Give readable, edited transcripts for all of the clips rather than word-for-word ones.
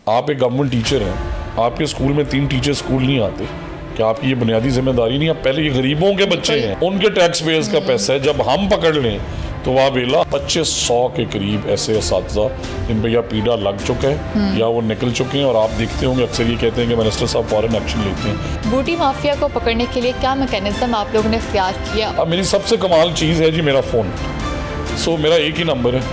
आप एक government teacher हैं, आपके स्कूल में 3 टीचर स्कूल नहीं आते, क्या आपकी ये बुनियादी जिम्मेदारी नहीं? आप पहले ये गरीबों के बच्चे हैं, उनके टैक्स पेयर्स का पैसा है, जब हम पकड़ लें तो वह बेला 2500 के करीब ऐसे असातिज़ा जिन पर या पीड़ा लग चुका है या वो निकल चुके हैं। और आप देखते होंगे अक्सर ये कहते हैं कि मिनिस्टर साहब फॉरेन एक्शन लेते हैं। बूटी माफिया को पकड़ने के लिए क्या मैकेनिज्म आप लोगों ने इख्तियार किया? अब मेरी सबसे कमाल चीज़ है जी मेरा फ़ोन। सो मेरा एक ही नंबर है,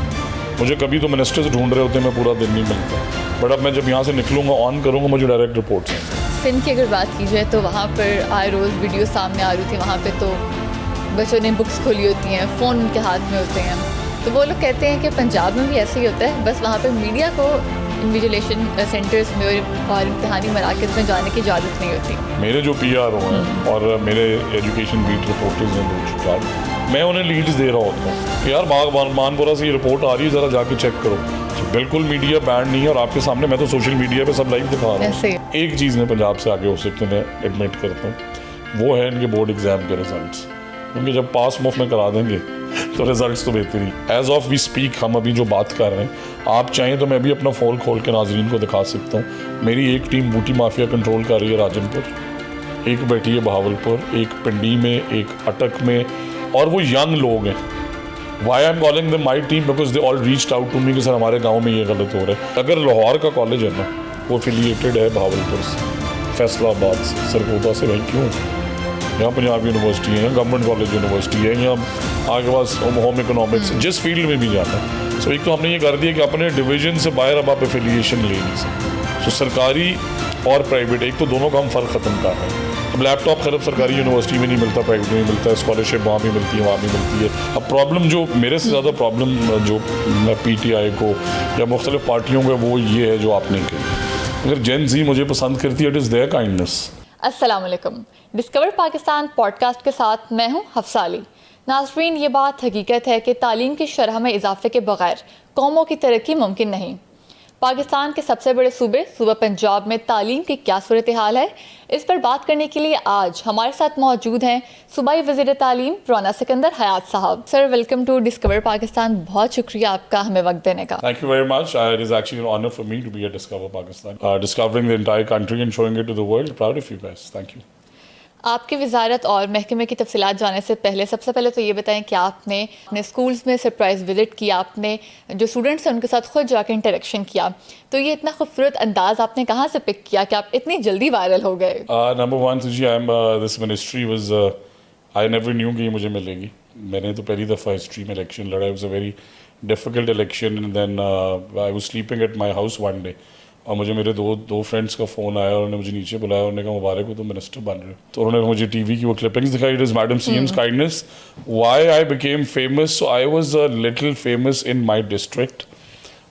मुझे कभी तो मिनिस्टर्स ढूंढ रहे होते हैं, मैं पूरा दिन नहीं मिलता, बट अब मैं जब यहाँ से निकलूँगा ऑन करूँगा मुझे डायरेक्ट रिपोर्ट्स हैं। सिंध की अगर बात की जाए तो वहाँ पर आए रोज़ वीडियो सामने आ रही थी, वहाँ पे तो बच्चों ने बुक्स खोली होती हैं, फ़ोन उनके हाथ में होते हैं। तो वो लोग कहते हैं कि पंजाब में भी ऐसे ही होता है, बस वहाँ पे मीडिया को इन्विजिलेशन सेंटर्स में और इम्तहानी मराकज़ में जाने की इजाज़त नहीं होती। मेरे जो PRO हैं और मेरे एजुकेशन बीट रिपोर्टर्स हैं 2-4, मैं उन्हें लीड्स दे रहा होता हूँ कि यार मानपुरा से ये रिपोर्ट आ रही है, ज़रा जाके चेक करो। तो बिल्कुल मीडिया बैन नहीं है और आपके सामने मैं तो सोशल मीडिया पे सब लाइव दिखा रहा हूँ। एक चीज़ में पंजाब से आगे हो सकते मैं एडमिट करता हूँ, वो है इनके बोर्ड एग्ज़ाम के रिजल्ट्स, क्योंकि जब पास मुफ्त में करा देंगे तो रिजल्ट्स तो बेहतर ही। एज ऑफ वी स्पीक हम अभी जो बात कर रहे हैं, आप चाहें तो मैं भी अपना फ़ोन खोल के नाजरीन को दिखा सकता हूँ। मेरी एक टीम बूटी माफिया कंट्रोल कर रही है राजनपुर, एक बैठी है बहावलपुर, एक पिंडी में, एक अटक में, और वो यंग लोग हैं। Why I am calling the my team because they all reached out to me कि सर हमारे गाँव में ये गलत हो रहा है। अगर लाहौर का कॉलेज है ना, वो एफिलिएटेड है बहावलपुर से, फैसलाबाद से, सरगोदा से, भाई क्यों? यहाँ पंजाब यूनिवर्सिटी है, गवर्नमेंट कॉलेज यूनिवर्सिटी है, यहाँ आगे पास होम इकोनॉमिक्स, जिस फील्ड में भी जाना है। सो एक तो हमने ये कर दिया कि अपने डिवीजन से बाहर अब आप एफिलिएशन ले नहीं सकते। सो सरकारी और प्राइवेट, एक तो दोनों का हम फ़र्क ख़त्म कर रहे हैं। अब लैपटॉप खैर सरकारी यूनिवर्सिटी में नहीं मिलता, प्राइवेट में मिलता है, स्कॉलरशिप वहाँ भी मिलती है, वहाँ भी मिलती है। अब प्रॉब्लम जो मेरे से ज़्यादा प्रॉब्लम जो मैं PTI को या मुख्तलिफ पार्टियों को, वो ये है जो आपने कही, अगर जेन ज़ी मुझे पसंद करती है, इट इज़ देयर काइंडनेस। अस्सलाम वालेकुम, डिस्कवर पाकिस्तान पॉडकास्ट के साथ मैं हूँ हफ्सा अली। नाज़रीन, ये बात हकीकत है कि तालीम की शरह में इजाफे के बगैर कौमों की तरक्की मुमकिन नहीं। पाकिस्तान के सबसे बड़े सूबा पंजाब में तालीम की क्या सूरत हाल है, इस पर बात करने के लिए आज हमारे साथ मौजूद हैं सूबाई वज़ीर तालीम रौना सिकंदर हयात साहब। Sir, welcome to discover Pakistan. बहुत शुक्रिया आपका हमें वक्त देने का। Thank you very much. It is actually an honor for me to be at Discover Pakistan, discovering the entire country and showing it to the world. Proud of you guys. Thank you. आपकी वजारत और महकमे की तफसीलात जाने से पहले सबसे पहले तो ये बताएं कि आपने अपने स्कूल्स में सरप्राइज़ विज़िट किया, आपने जो स्टूडेंट्स हैं उनके साथ खुद जाकर इंटरेक्शन किया, तो ये इतना खूबसूरत अंदाज़ आपने कहाँ से पिक किया कि आप इतनी जल्दी वायरल हो गए? नंबर वन जी, I am this ministry was I never knew कि ये मुझे मिलेगी। मैंने तो पहली दफ़ा हिस्ट्री में इलेक्शन लड़ा। It was a very difficult election and then I was sleeping at my house one day और मुझे मेरे दो फ्रेंड्स का फ़ोन आया और उन्होंने मुझे नीचे बुलाया, उन्होंने कहा मुबारक हो, तो मिनिस्टर बन रहे हो। तो उन्होंने मुझे TV की वो क्लिपिंग्स दिखाई। It is madam CM's kindness why I became famous. So I was a little famous in my district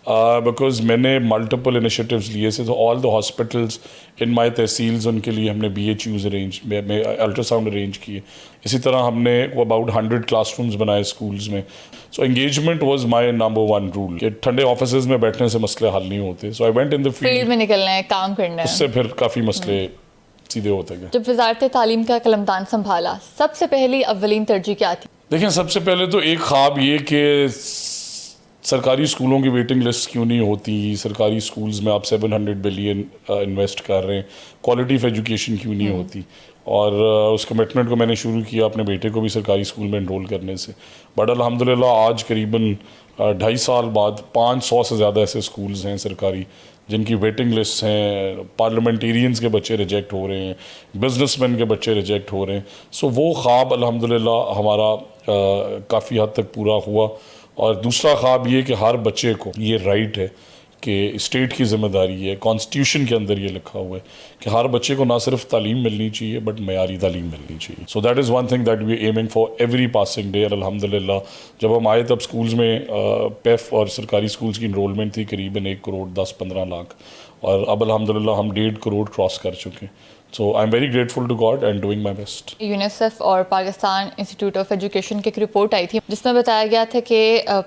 because मैंने मल्टीपल इनिशिएटिव्स लिए थे। तो all the hospitals in my tehsils, उनके लिए हमने BHUs अरेंज, मैं अल्ट्रासाउंड अरेंज किए। इसी तरह हमने अबाउट 100 क्लासरूम्स बनाए स्कूल्स में। So engagement was my number one rule कि ठंडे ऑफिसेज में बैठने से मसले हल नहीं होते। So I went in the field में निकलना है, काम करना है, उससे फिर काफ़ी मसले सीधे होते गए। जब वजारत तालीम का कलमदान संभाला, सबसे पहली अव्वलीन तरजीह क्या थी? देखिए, सबसे पहले तो एक ख्वाब ये कि सरकारी स्कूलों की वेटिंग लिस्ट क्यों नहीं होती, सरकारी स्कूल्स में आप 700 बिलियन इन्वेस्ट कर रहे हैं, क्वालिटी ऑफ एजुकेशन क्यों नहीं होती। और उस कमिटमेंट को मैंने शुरू किया अपने बेटे को भी सरकारी स्कूल में एनरोल करने से। बट अल्हम्दुलिल्लाह आज करीबन 2.5 साल बाद 500 से ज़्यादा ऐसे स्कूल्स हैं सरकारी जिनकी वेटिंग लिस्ट हैं। पार्लियामेंटेरियंस के बच्चे रिजेक्ट हो रहे हैं, बिजनेसमैन के बच्चे रिजेक्ट हो रहे हैं। सो वो ख्वाब अल्हम्दुलिल्लाह हमारा काफ़ी हद तक पूरा हुआ। और दूसरा ख्वाब ये कि हर बच्चे को ये राइट है कि स्टेट की ज़िम्मेदारी है, कॉन्स्टिट्यूशन के अंदर ये लिखा हुआ है कि हर बच्चे को ना सिर्फ तालीम मिलनी चाहिए बट मयारी तालीम मिलनी चाहिए। So that is one thing that we aiming for every passing day. अल्हम्दुलिल्लाह जब हम आए तब स्कूल्स में PEF और सरकारी स्कूल्स की इनरोलमेंट थी करीबन 1 करोड़ 10-15 लाख, और अब अल्हम्दुलिल्लाह हम 1.5 करोड़ क्रॉस कर चुके हैं। So I am very grateful to God and doing my best. UNICEF और पाकिस्तान इंस्टीट्यूट ऑफ एजुकेशन की एक रिपोर्ट आई थी जिसमें बताया गया था कि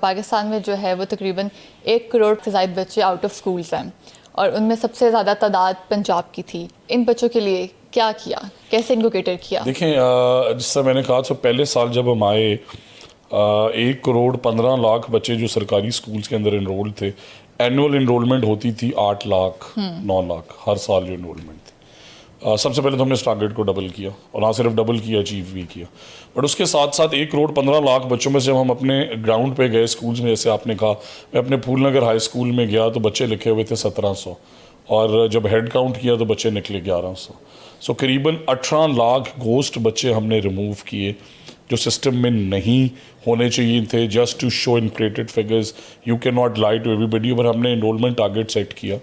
पाकिस्तान में जो है वो तकरीबन 1 करोड़ से ज़ायद बच्चे आउट ऑफ स्कूल्स हैं और उनमें सबसे ज़्यादा तादाद पंजाब की थी। इन बच्चों के लिए क्या किया, कैसे इनको केटर किया? देखें, जिससे मैंने कहा तो पहले साल जब हम आए 1 करोड़ 15 लाख बच्चे जो सरकारी स्कूल्स के अंदर इनरोल थे, एनुअल इनरोलमेंट होती थी 8 लाख 9 लाख हर साल जो इनरोलमेंट थी। सबसे पहले तो हमने इस टारगेट को डबल किया, और ना सिर्फ डबल किया, अचीव भी किया। बट उसके साथ साथ 1,15,00,000 बच्चों में से जब हम अपने ग्राउंड पे गए स्कूल्स में, जैसे आपने कहा, मैं अपने फूलनगर हाई स्कूल में गया तो बच्चे लिखे हुए थे 1700, और जब हेड काउंट किया तो बच्चे निकले 1100। सो करीबन 18 लाख घोस्ट बच्चे हमने रिमूव किए जो सिस्टम में नहीं होने चाहिए थे, just to show inflated figures. You can not lie to everybody. पर हमने इनरोलमेंट टारगेट सेट किया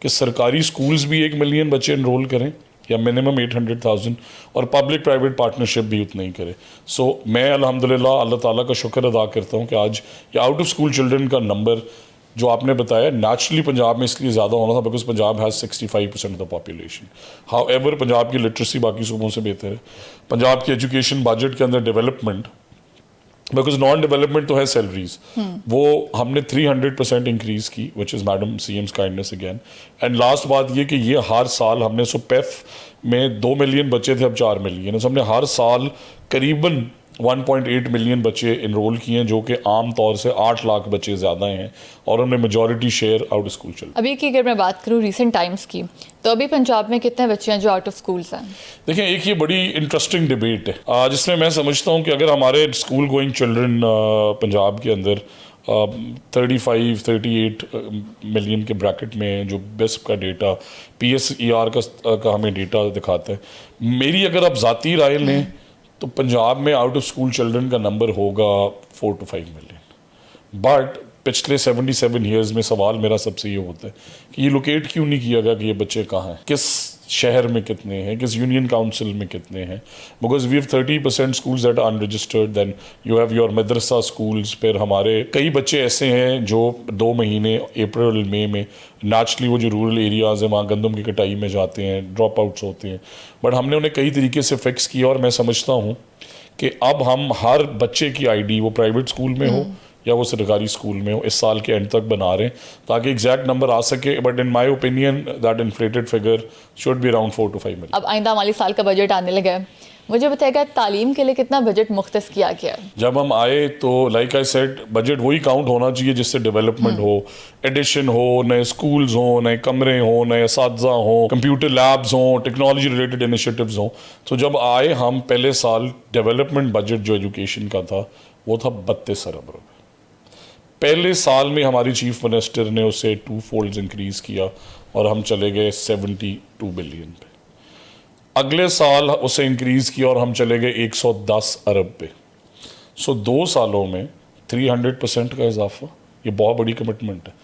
कि सरकारी स्कूल्स भी 1 मिलियन बच्चे इनरोल करें, या मिनिमम 800,000, और पब्लिक प्राइवेट पार्टनरशिप भी उतना ही करे। सो मैं अल्हम्दुलिल्लाह अल्लाह ताला का शुक्र अदा करता हूँ कि आज ये आउट ऑफ स्कूल चिल्ड्रन का नंबर जो आपने बताया नेचुरली पंजाब में इसलिए ज़्यादा होना था because Punjab has 65% of the population. How ever Punjab की लिटरेसी बाकी सूबों से बेहतर है। पंजाब की एजुकेशन बजट के अंदर डेवलपमेंट, बिकॉज नॉन डेवलपमेंट तो है सैलरीज, वो हमने 300% इंक्रीज की, which is madam CM's kindness again. And last बात ये कि ये हर साल हमने पेफ में 2 मिलियन बच्चे थे, अब 4 मिलियन। तो हमने हर साल करीबन 1.8 मिलियन बच्चे इनरोल किए हैं, जो कि आम तौर से 8 लाख बच्चे ज़्यादा हैं, और हमने मेजॉरिटी शेयर आउट स्कूल चल। अभी की अगर मैं बात करूँ रिसेंट टाइम्स की, तो अभी पंजाब में कितने बच्चे हैं जो आउट ऑफ स्कूल्स हैं? देखिए, एक ये बड़ी इंटरेस्टिंग डिबेट है जिसमें मैं समझता हूँ कि अगर हमारे स्कूल गोइंग चिल्ड्रन पंजाब के अंदर 35-38 मिलियन के ब्रैकेट में, जो बेस्ट का डेटा PSER का हमें डेटा दिखाता है, मेरी अगर आप ज़ाती राय लें तो पंजाब में आउट ऑफ स्कूल चिल्ड्रन का नंबर होगा 4 to 5 मिलियन। बट पिछले 77 ईयर्स में सवाल मेरा सबसे ये होता है कि ये लोकेट क्यों नहीं किया गया कि ये बच्चे कहाँ हैं, किस शहर में कितने हैं, किस यूनियन काउंसिल में कितने हैं। Because we have 30% schools that are unregistered, then you have your madrasa schools. फिर हमारे कई बच्चे ऐसे हैं जो 2 महीने अप्रैल मई में नेचुरली वो जो रूरल एरियाज़ हैं वहाँ गंदम की कटाई में जाते हैं, ड्रॉप आउट्स होते हैं। बट हमने उन्हें कई तरीके से फिक्स किया, और मैं समझता हूँ कि अब हम हर बच्चे की ID, वो प्राइवेट स्कूल में हो या वो सरकारी स्कूल में हो, इस साल के एंड तक बना रहे हैं ताकि एग्जैक्ट नंबर आ सके। But in my opinion that inflated figure should be around 4 to 5 million. अब आइंदा माली साल का बजट आने लगा है, मुझे बताएगा तालीम के लिए कितना बजट मुख्तस किया गया है? जब हम आए तो लाइक आई सेड, बजट वही काउंट होना चाहिए जिससे डेवलपमेंट हो, एडिशन हो, नए स्कूल्स हो, नए कमरे हो, नए असातिज़ा हो, कंप्यूटर लैब्स हो, टेक्नोलॉजी रिलेटेड इनिशिएटिव्स हो। तो जब आए हम पहले साल, डेवलपमेंट बजट जो एजुकेशन का था वो था 32 अरब रुपये। पहले साल में हमारी चीफ मिनिस्टर ने उसे 2 फोल्ड्स इंक्रीज़ किया और हम चले गए 72 बिलियन पे। अगले साल उसे इंक्रीज़ किया और हम चले गए 110 अरब पे। सो 2 सालों में 300% का इजाफा, ये बहुत बड़ी कमिटमेंट है।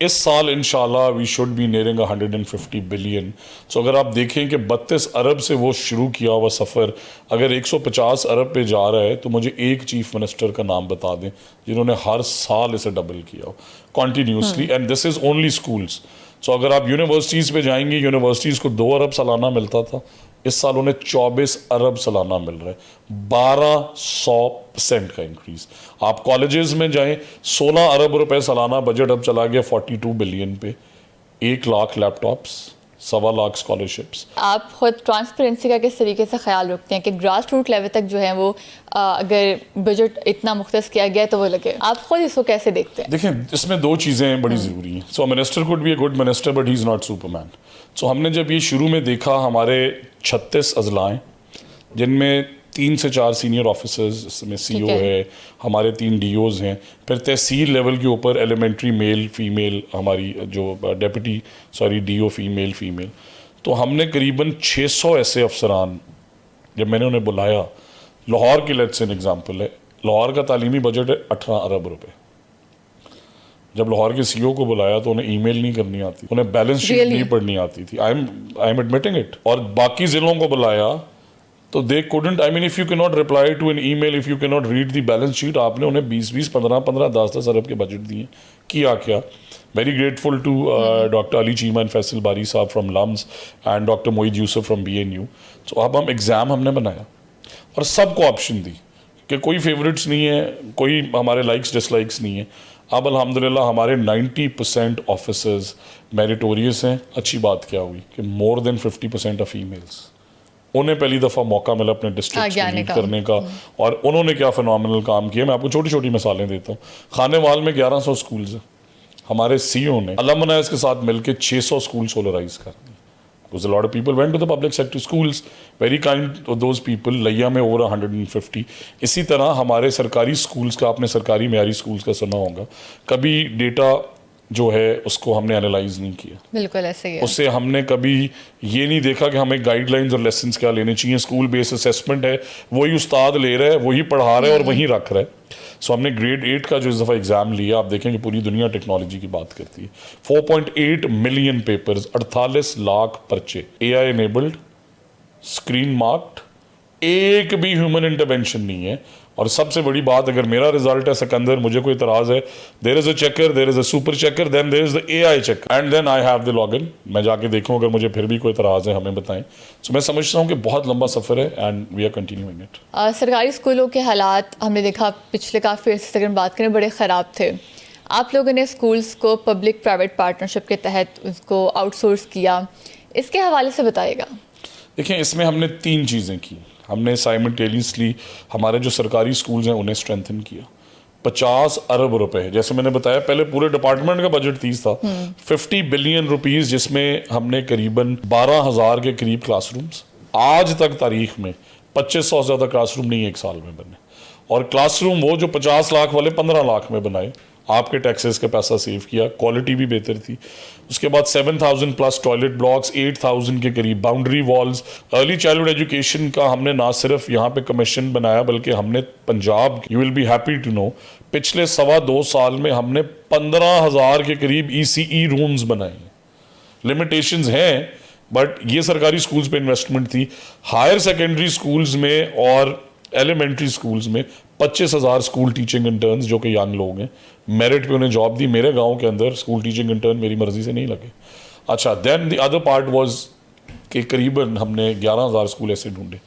इस साल इंशाल्लाह we should be nearing 150 billion. So अगर आप देखें कि 32 अरब से वो शुरू किया हुआ सफ़र अगर 150 अरब पे जा रहा है, तो मुझे एक चीफ मिनिस्टर का नाम बता दें जिन्होंने हर साल इसे डबल किया हो continuously, and this is only schools. So अगर आप यूनिवर्सिटीज़ पे जाएंगे, यूनिवर्सिटीज़ को 2 अरब सालाना मिलता था, इस साल उन्हें 24 अरब सालाना मिल रहा है, 1200% का इंक्रीज। आप कॉलेजेस में जाएं, 16 अरब रुपए सालाना बजट अब चला गया 42 बिलियन पे, 1 लाख लैपटॉप्स, 1.25 लाख स्कॉलरशिप्स। आप खुद ट्रांसपेरेंसी का किस तरीके से ख्याल रखते हैं कि ग्रास रूट लेवल तक जो है वो अगर बजट इतना मुख्तस किया गया तो वो लगे, आप खुद इसको कैसे देखते हैं? देखें, इसमें 2 चीज़ें बड़ी ज़रूरी हैं। So minister could be a good minister but he is not superman. So हमने जब ये शुरू में देखा, हमारे 36 अजलाएँ जिनमें 3 से 4 सीनियर ऑफिसर्स, इसमें CEO है, हमारे 3 DOs हैं, फिर तहसील लेवल के ऊपर एलिमेंट्री मेल फीमेल, हमारी जो डेप्यूटी DO फीमेल, तो हमने करीबन 600 ऐसे अफसरान, जब मैंने उन्हें बुलाया, लाहौर की लेट्स एन एग्जांपल है, लाहौर का तालीमी बजट है 18 अरब रुपए। जब लाहौर के CEO को बुलाया तो उन्हें ईमेल नहीं करनी आती, उन्हें बैलेंस शीट नहीं पढ़नी आती थी। I am admitting it. और बाकी ज़िलों को बुलाया तो दे couldn't, I mean, if you cannot reply to an email, if you cannot read the balance sheet, आपने उन्हें 20-20, 15-15, 10-10 अरब के बजट दिए। किया क्या? Very grateful to Dr. Ali Cheema and Faisal Bari साहब from LUMS and Dr. Moeed Yusuf from BNU। So अब हम exam हमने बनाया और सबको ऑप्शन दी कि कोई फेवरेट्स नहीं है, कोई हमारे लाइक्स डिसलाइक्स नहीं है। अब अल्हम्दुलिल्लाह हमारे 90% ऑफिसर्स मेरिटोरियस हैं। अच्छी बात क्या हुई कि मोर देन 50% ऑफ फीमेल्स, उन्हें पहली दफ़ा मौका मिला अपने डिस्ट्रिक्ट को लीड करने का, और उन्होंने क्या फिनोमिनल काम किया। मैं आपको छोटी छोटी मिसालें देता हूँ। खानेवाल में 1100 स्कूल्स हैं, हमारे सीईओ ने अलमनाइज के साथ मिलकर 600 स्कूल सोलराइज कर दिए। Because a lot of people went to the public sector schools, very kind of those people, लैया में over 150। इसी तरह हमारे सरकारी स्कूल्स का, आपने सरकारी मेयारी स्कूल्स का सुना होगा, कभी डेटा जो है उसको हमने एनालाइज नहीं किया। बिल्कुल ऐसे ही है। उससे हमने कभी ये नहीं देखा कि हमें गाइडलाइंस और लेसन्स क्या लेने चाहिए। स्कूल बेस्ड असेसमेंट है, वही उस्ताद ले रहा है, वही पढ़ा रहा है और वहीं रख रहा है। सो हमने ग्रेड 8 का जो इस दफ़ा एग्ज़ाम लिया, आप देखेंगे पूरी दुनिया टेक्नोलॉजी की बात करती है। 4.8 मिलियन पेपर्स, 48 लाख पर्चे, AI एनेबल्ड, स्क्रीन मार्क्ड, एक भी ह्यूमन इंटरवेंशन नहीं है। और सबसे बड़ी बात, अगर मेरा रिजल्ट है सिकंदर, मुझे कोई इतराज़ है, there is a checker, there is a super checker, then there is the AI checker and then I have the login. मैं जाके देखूँ, अगर मुझे फिर भी कोई इतराज़ है हमें बताएं। सो मैं समझता हूँ कि बहुत लंबा सफ़र है and we are continuing it. सरकारी स्कूलों के हालात हमने देखा पिछले काफ़ी अर्से से अगर बात करें बड़े ख़राब थे। आप लोगों ने स्कूल्स को पब्लिक प्राइवेट पार्टनरशिप के तहत उसको आउटसोर्स किया, इसके हवाले से बताइएगा। देखिए, इसमें हमने 3 चीज़ें की। हमने साइमल्टेनियसली हमारे जो सरकारी स्कूल्स हैं उन्हें स्ट्रेंथन किया। 50 अरब रुपए, जैसे मैंने बताया, पहले पूरे डिपार्टमेंट का बजट 30 था, 50 बिलियन रुपीस, जिसमें हमने करीबन 12,000 के करीब क्लासरूम्स, आज तक तारीख में 2500 से ज़्यादा क्लासरूम नहीं एक साल में बने। और क्लासरूम वो जो 50 लाख वाले 15 लाख में बनाए, आपके टैक्सेस का पैसा सेव किया, क्वालिटी भी बेहतर थी। उसके बाद 7,000 प्लस टॉयलेट ब्लॉक्स, 8,000 के करीब boundary walls. Early childhood education का हमने ना सिर्फ यहाँ पे कमीशन बनाया, बल्कि हमने Punjab, you will be happy to know, पिछले 2.25 साल में हमने 15,000 के करीब ECE रूम्स बनाए। लिमिटेशंस हैं, बट ये सरकारी स्कूल्स पे इन्वेस्टमेंट थी। हायर सेकेंडरी स्कूल्स में और एलिमेंट्री स्कूल्स में 25,000 स्कूल टीचिंग इंटर्न्स, जो कि यंग लोग हैं, मेरिट पे उन्हें जॉब दी। मेरे गांव के अंदर स्कूल टीचिंग इंटर्न मेरी मर्जी से नहीं लगे। अच्छा, then the other part was कि करीबन हमने 11,000 स्कूल ऐसे ढूंढे।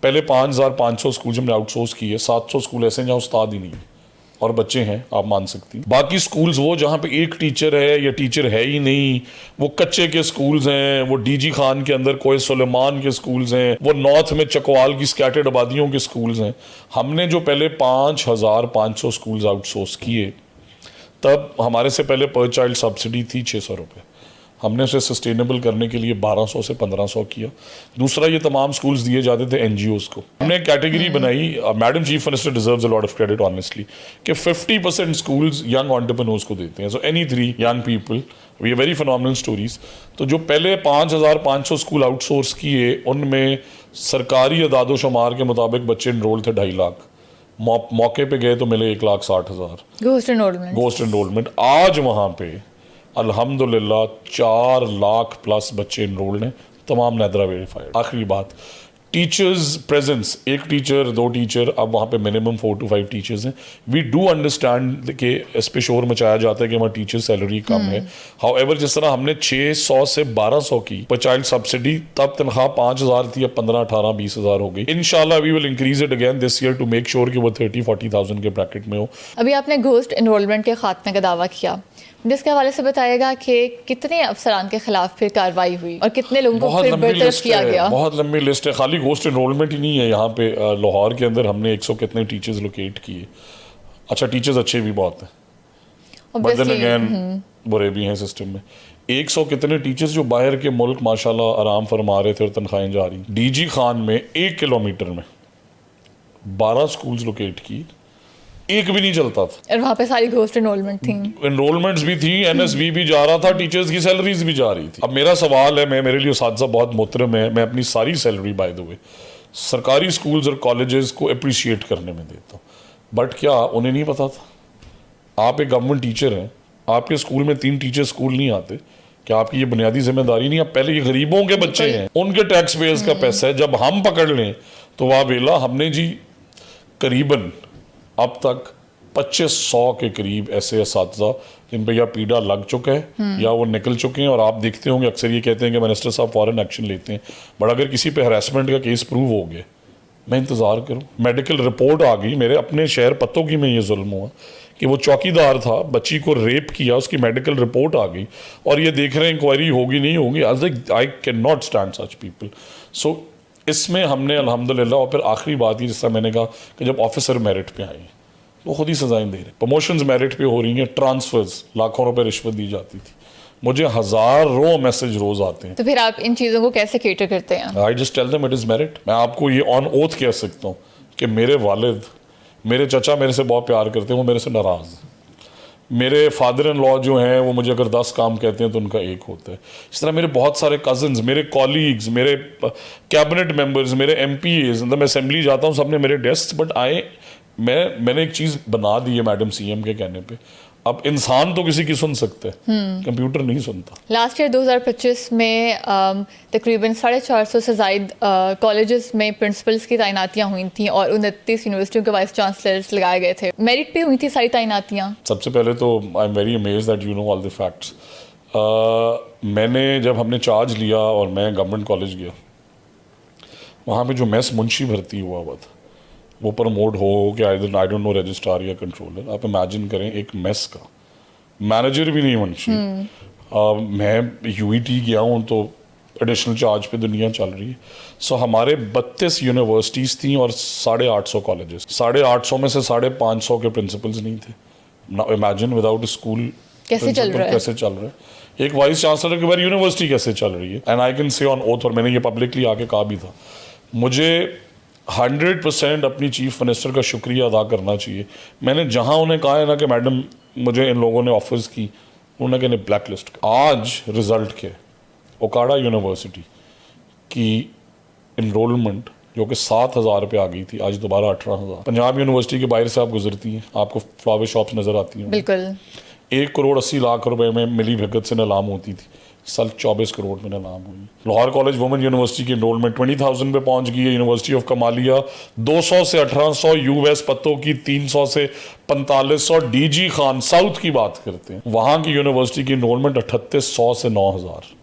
पहले 5,500 स्कूल हमने आउटसोर्स किए, 700 स्कूल ऐसे जहाँ उस्ताद ही नहीं है और बच्चे हैं, आप मान सकती हैं। बाकी स्कूल्स वो जहाँ पे एक टीचर है या टीचर है ही नहीं, वो कच्चे के स्कूल्स हैं, वो DG खान के अंदर कोई सुलेमान के स्कूल्स हैं, वो नॉर्थ में चकवाल की स्कैटर्ड आबादियों के स्कूल्स हैं। हमने जो पहले 5,500 स्कूल्स आउटसोर्स किए, तब हमारे से पहले पर चाइल्ड सब्सिडी थी 600 रुपये। हमने उसे सस्टेनेबल करने के लिए 1200 से 1500 किया। दूसरा, ये तमाम स्कूल्स दिए जाते थे NGOs को। हमने एक कैटेगरी बनाई, madam chief minister deserves a lot of credit honestly, कि 50% स्कूल्स यंग एंटरप्रेन्योर्स को देते हैं। So any 3 young people, we are very phenomenal stories. तो जो पहले 5,500 स्कूल आउटसोर्स किए, उनमें सरकारी अदादो शुमार के मुताबिक बच्चे इनरोल थे 2.5 लाख। मौके पे गए तो मिले 1,60,000 गोस्ट एनरोलमेंट। आज वहाँ पे अल्हम्दुलिल्लाह 4 लाख प्लस बच्चे इनरोल्ड हैं, तमाम नैदरा वेरीफाइड। आखिरी बात, टीचर्स प्रेजेंस, एक टीचर 2 टीचर, अब वहाँ पे मिनिमम 4 to 5 टीचर्स हैं। वी डू अंडरस्टैंड कि इस पे शोर मचाया जाता है कि हमारी टीचर सैलरी कम है। हाउएवर, जिस तरह हमने 600 से 1200 की पर चाइल्ड सब्सिडी, तब तनख्वाह 5,000 थी, अब 15, 18, 20,000 हो गई। इंशाल्लाह we will increase it again this year to make sure कि वो 30-40,000 के ब्रैकेट में हो। अभी आपने घोस्ट एनरोलमेंट के खात्मे का दावा किया, जिसके हवाले से बताएगा कि कितने अफसरान के खिलाफ फिर कार्रवाई हुई और कितने लोगों को फिर बरतरफ किया गया। बहुत लंबी लिस्ट है। खाली घोस्ट एनरोलमेंट ही नहीं है यहाँ पे। लाहौर के अंदर हमने 100 कितने टीचर्स लोकेट किए। अच्छा, टीचर्स अच्छे भी बहुत हैं, बट देन अगेन बुरे भी हैं सिस्टम में। 100 कितने टीचर्स जो बाहर के मुल्क माशाल्लाह आराम फरमा रहे थे और तनख्वाहें जा रही। DG खान में 1 किलोमीटर में 12 स्कूल्स लोकेट की, एक भी नहीं चलता था। और वहाँ पे सारी घोस्ट एनरोलमेंट थी, एनरोलमेंट्स भी थी, NSB भी जा रहा था, टीचर्स की सैलरीज भी जा रही थी। अब मेरा सवाल है, मेरे लिए उस्ताद बहुत मोहतरम है, मैं अपनी सारी सैलरी बाय द वे सरकारी स्कूल्स और कॉलेजेस को अप्रिशिएट करने में देता हूँ, बट क्या उन्हें नहीं पता था? आप एक गवर्नमेंट टीचर हैं, आपके स्कूल में 3 टीचर स्कूल नहीं आते, क्या आपकी ये बुनियादी जिम्मेदारी नहीं? आप पहले ये गरीबों के बच्चे हैं, उनके टैक्स पेयर्स का पैसा है, जब हम पकड़ लें तो वाह बेला। हमने जी करीबन अब तक 2500 के करीब ऐसे असातिज़ा जिन पे या पीड़ा लग चुका है या वो निकल चुके हैं। और आप देखते होंगे अक्सर ये कहते हैं कि मिनिस्टर साहब फॉरेन एक्शन लेते हैं, बट अगर किसी पे हरासमेंट का केस प्रूव हो गया, मैं इंतज़ार करूं। मेडिकल रिपोर्ट आ गई, मेरे अपने शहर पत्तों की में ये जुल्म हुआ कि वो चौकीदार था, बच्ची को रेप किया, उसकी मेडिकल रिपोर्ट आ गई और ये देख रहे हैं इंक्वायरी होगी नहीं होगी। I can not stand such people. So इसमें हमने अल्हम्दुलिल्लाह, और फिर आखिरी बात ही जिसका मैंने कहा कि जब ऑफिसर मेरिट पे आए वो खुद ही सजाएं दे रहे हैं। प्रमोशंस मेरिट पे हो रही हैं, ट्रांसफर्स लाखों रुपए रिश्वत दी जाती थी। मुझे हज़ारों मैसेज रोज आते हैं। तो फिर आप इन चीज़ों को कैसे केटर करते हैं? I just tell them it is merit. मैं आपको ये ऑन ओथ कह सकता हूँ कि मेरे वालिद, मेरे चचा मेरे से बहुत प्यार करते हैं, वो मेरे से नाराज़ हैं। मेरे फादर इन लॉ जो हैं वो मुझे अगर 10 काम कहते हैं तो उनका एक होता है। इस तरह मेरे बहुत सारे कज़न्स, मेरे कॉलीग्स, मेरे कैबिनेट मेंबर्स, मेरे MPs, मतलब मैं असेंबली जाता हूँ, सबने मेरे डेस्क, बट मैंने एक चीज़ बना दी है मैडम CM के कहने पे, अब इंसान तो किसी की सुन सकते हैं, कंप्यूटर नहीं सुनता। लास्ट ईयर 2025 में तकरीबन 450 से ज़ायद कॉलेजेस में प्रिंसिपल्स की तैनातियाँ हुई थी और 29 यूनिवर्सिटियों के वाइस चांसलर्स लगाए गए थे। मेरिट पे हुई थी सारी तैनातियाँ। सबसे पहले तो आई am very amazed that you know all the facts. मैंने जब हमने चार्ज लिया और मैं गवर्नमेंट कॉलेज गया, वहाँ पे जो मेस मुंशी भर्ती हुआ था वो प्रमोट हो कि आई डोंट नो रजिस्ट्रार या कंट्रोलर। आप इमेजिन करें एक मेस का मैनेजर भी नहीं मुंशी। मैं UET गया हूँ तो एडिशनल चार्ज पे दुनिया चल रही है। सो हमारे 32 यूनिवर्सिटीज़ थी और 850 कॉलेजेस। 850 में से 550 के प्रिंसिपल्स नहीं थे। नाउ इमेजिन विदाउट स्कूल कैसे चल रहा है? कैसे चल रहा है? एक वाइस चांसलर के बारे यूनिवर्सिटी कैसे चल रही है? And I can say on oath, और मैंने ये पब्लिकली आके कहा भी था, मुझे 100% अपनी चीफ मिनिस्टर का शुक्रिया अदा करना चाहिए। मैंने जहां उन्हें कहा है ना कि मैडम मुझे इन लोगों ने ऑफर्स की, उन्होंने कहने ब्लैक लिस्ट। आज रिजल्ट के ओकाड़ा यूनिवर्सिटी की इनरोलमेंट जो कि 7,000 पे आ गई थी, आज दोबारा 18,000। पंजाब यूनिवर्सिटी के बाहर से आप गुजरती हैं, आपको फ्लावर शॉप्स नजर आती हैं, बिल्कुल 1,80,00,000 रुपए में मिली भगत से नीलाम होती थी, साल 24 करोड़ में नीलाम हुई। लाहौर कॉलेज वुमेन यूनिवर्सिटी की इनरोलमेंट 20,000 पे पहुंच गई है। यूनिवर्सिटी ऑफ कमालिया 200 से 1,800, US पत्तों की 300 से 4500, DG खान साउथ की बात करते हैं, वहाँ की यूनिवर्सिटी की इनरोलमेंट 3800 से 9,000।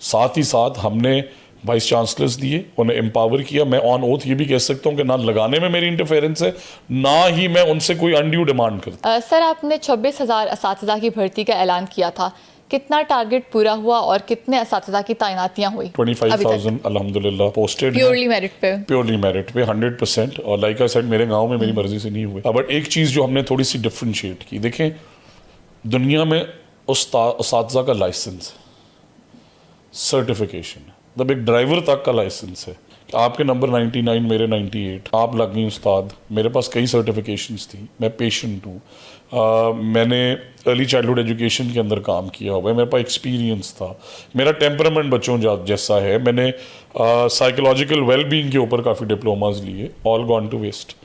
साथ ही साथ हमने वाइस चांसलर्स दिए, उन्हें एम्पावर किया। मैं ऑन ओथ ये भी कह सकता हूँ कि ना लगाने में मेरी इंटरफेरेंस है, ना ही मैं उनसे कोई अनड्यू डिमांड करता। सर आपने 26,000 असातिज़ा की भर्ती का ऐलान किया था, कितना टारगेट पूरा हुआ और कितने असातिज़ा की तैनातियाँ हुई? 25,000 अल्हम्दुलिल्लाह पोस्टेड, प्योरली मेरिट पे? प्योरली मेरिट पे 100%। और लाइक आई सेड, मेरे गांव में मेरी मर्जी से नहीं हुए। बट एक चीज़ जो हमने थोड़ी सी डिफ्रेंशिएट की, देखें दुनिया में असातिज़ा का लाइसेंस, सर्टिफिकेशन, मतलब एक ड्राइवर तक का लाइसेंस है। आपके नंबर 99, मेरे 98, आप लग गई उस्ताद। मेरे पास कई सर्टिफिकेशंस थी, मैं पेशेंट हूँ, मैंने अर्ली चाइल्डहुड एजुकेशन के अंदर काम किया हुआ है, मेरे पास एक्सपीरियंस था, मेरा टेम्परामेंट बच्चों जैसा है, मैंने साइकोलॉजिकल वेलबींग के ऊपर काफ़ी डिप्लोमाज लिए, ऑल गॉन टू वेस्ट।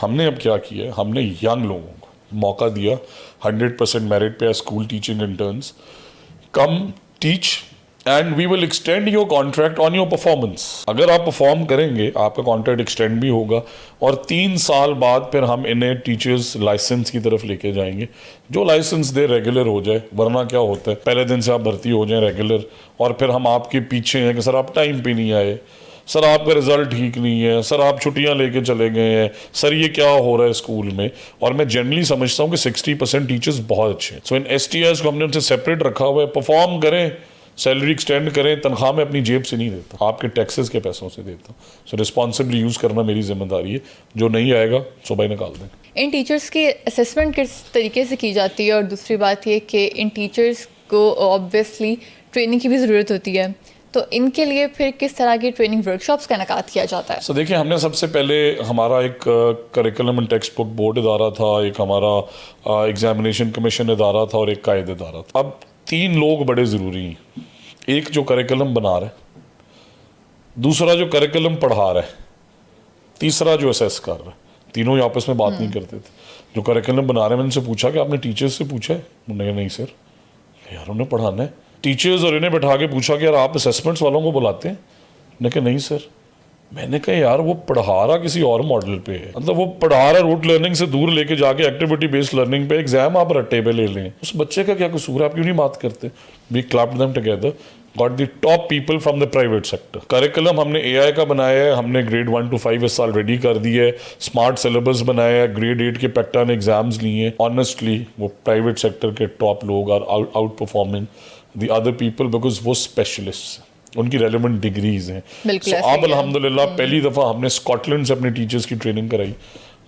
हमने अब क्या किया, हमने यंग लोगों को मौका दिया 100% मेरिट पे, school teaching interns, come teach and we will extend your contract on your performance. अगर आप परफॉर्म करेंगे आपका कॉन्ट्रैक्ट एक्सटेंड भी होगा, और 3 साल बाद फिर हम इन्हें टीचर्स लाइसेंस की तरफ लेके जाएंगे। जो लाइसेंस दे रेगुलर हो जाए, वरना क्या होता है पहले दिन से आप भर्ती हो जाएं रेगुलर, और फिर हम आपके पीछे हैं कि सर आप टाइम पे नहीं आए, सर आपका रिजल्ट ठीक नहीं है, सर आप छुट्टियां लेके चले गए हैं, सर ये क्या हो रहा है स्कूल में। और मैं जनरली समझता हूँ कि 60% टीचर्स बहुत अच्छे हैं। सो इन STIs को हमने उनसे सेपरेट रखा हुआ है, परफॉर्म करें, सैलरी एक्सटेंड करें, तनख्वाह में अपनी जेब से नहीं देता, आपके टैक्सेस के पैसों से देता। सो रिस्पॉन्सिबली यूज़ करना मेरी जिम्मेदारी है, जो नहीं आएगा सुबह निकाल दें। इन टीचर्स की असेसमेंट किस तरीके से की जाती है? और दूसरी बात ये कि इन टीचर्स को ऑब्वियसली ट्रेनिंग की भी ज़रूरत होती है, तो इनके लिए फिर किस तरह की ट्रेनिंग वर्कशॉप्स का इनेकाद किया जाता है? देखिए, हमने सबसे पहले हमारा एक curriculum and text book board इदारा था, एक हमारा एग्जामिनेशन कमीशन इदारा था और एक कायद इदारा था। अब 3 लोग बड़े ज़रूरी हैं, एक जो करिकुलम बना रहा है, दूसरा जो करिकुलम पढ़ा रहा है, तीसरा जो असेस कर रहा है। तीनों ही आपस में बात नहीं करते थे। जो करिकुलम बना रहे हैं, मैंने उनसे पूछा कि आपने टीचर्स से पूछा है? उन्होंने कहा नहीं सर, यार उन्हें पढ़ाना है। टीचर्स और इन्हें बैठा के पूछा कि यार आप असेसमेंट्स वालों को बुलाते हैं? उन्होंने कहा नहीं सर। मैंने कहा यार वो पढ़ा रहा किसी और मॉडल पे है, मतलब वो पढ़ा रहा रूट लर्निंग से दूर लेके जाके एक्टिविटी बेस्ड लर्निंग पे, एग्जाम आप रट्टे पे ले लें, उस बच्चे का क्या कसूर है? आप क्यों नहीं बात करते? We clapped them together, got the top people from the private sector. Curriculum हमने AI का बनाया है, हमने ग्रेड 1 to 5 इस साल रेडी कर दी है, स्मार्ट सिलेबस बनाया है, ग्रेड 8 के पैक्टा ने एग्जाम्स लिए हैं। ऑनेस्टली वो प्राइवेट सेक्टर के टॉप लोग are outperforming the other people because वो स्पेशलिस्ट, उनकी रेलेवेंट डिग्रीज हैं। बिल्कुल अब अल्हम्दुलिल्लाह पहली दफ़ा हमने स्कॉटलैंड से अपने टीचर्स की ट्रेनिंग कराई।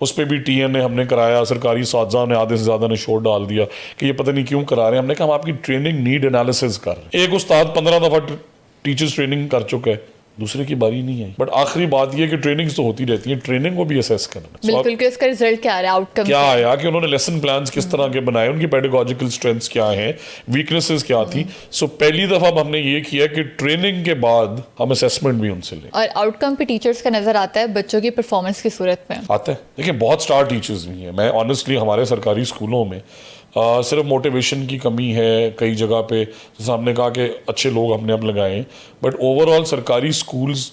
उस पर भी TNA हमने कराया, सरकारी साजा ने आधे से ज़्यादा ने शोर डाल दिया कि ये पता नहीं क्यों करा रहे हैं। हमने कहा हम आपकी ट्रेनिंग नीड एनालिसिस कर रहे हैं। एक उस्ताद 15 दफ़ा टीचर्स ट्रेनिंग कर चुका है, दूसरे की बारी नहीं है। बट आखिरी बात यह कि ट्रेनिंग्स तो होती रहती है, ट्रेनिंग को भी असेस करना। बिल्कुल कि उसका रिजल्ट क्या आ रहा है, आउटकम क्या आया, कि उन्होंने लेसन प्लान्स किस तरह के बनाए, उनकी पेडागोजिकल स्ट्रेंथ्स क्या हैं, वीकनेसेस क्या थी। सो पहली दफ़ा हमने ये किया कि ट्रेनिंग के बाद हम असेसमेंट भी उनसे लें। और आउटकम पे टीचर्स का नजर आता है बच्चों की परफॉर्मेंस की सूरत में। आता है, देखिए बहुत स्टार टीचर्स भी हैं। मैं ऑनेस्टली हमारे सरकारी स्कूलों में सिर्फ मोटिवेशन की कमी है कई जगह पे, जैसे हमने कहा कि अच्छे लोग हमने अब लगाए हैं, बट ओवरऑल सरकारी स्कूल्स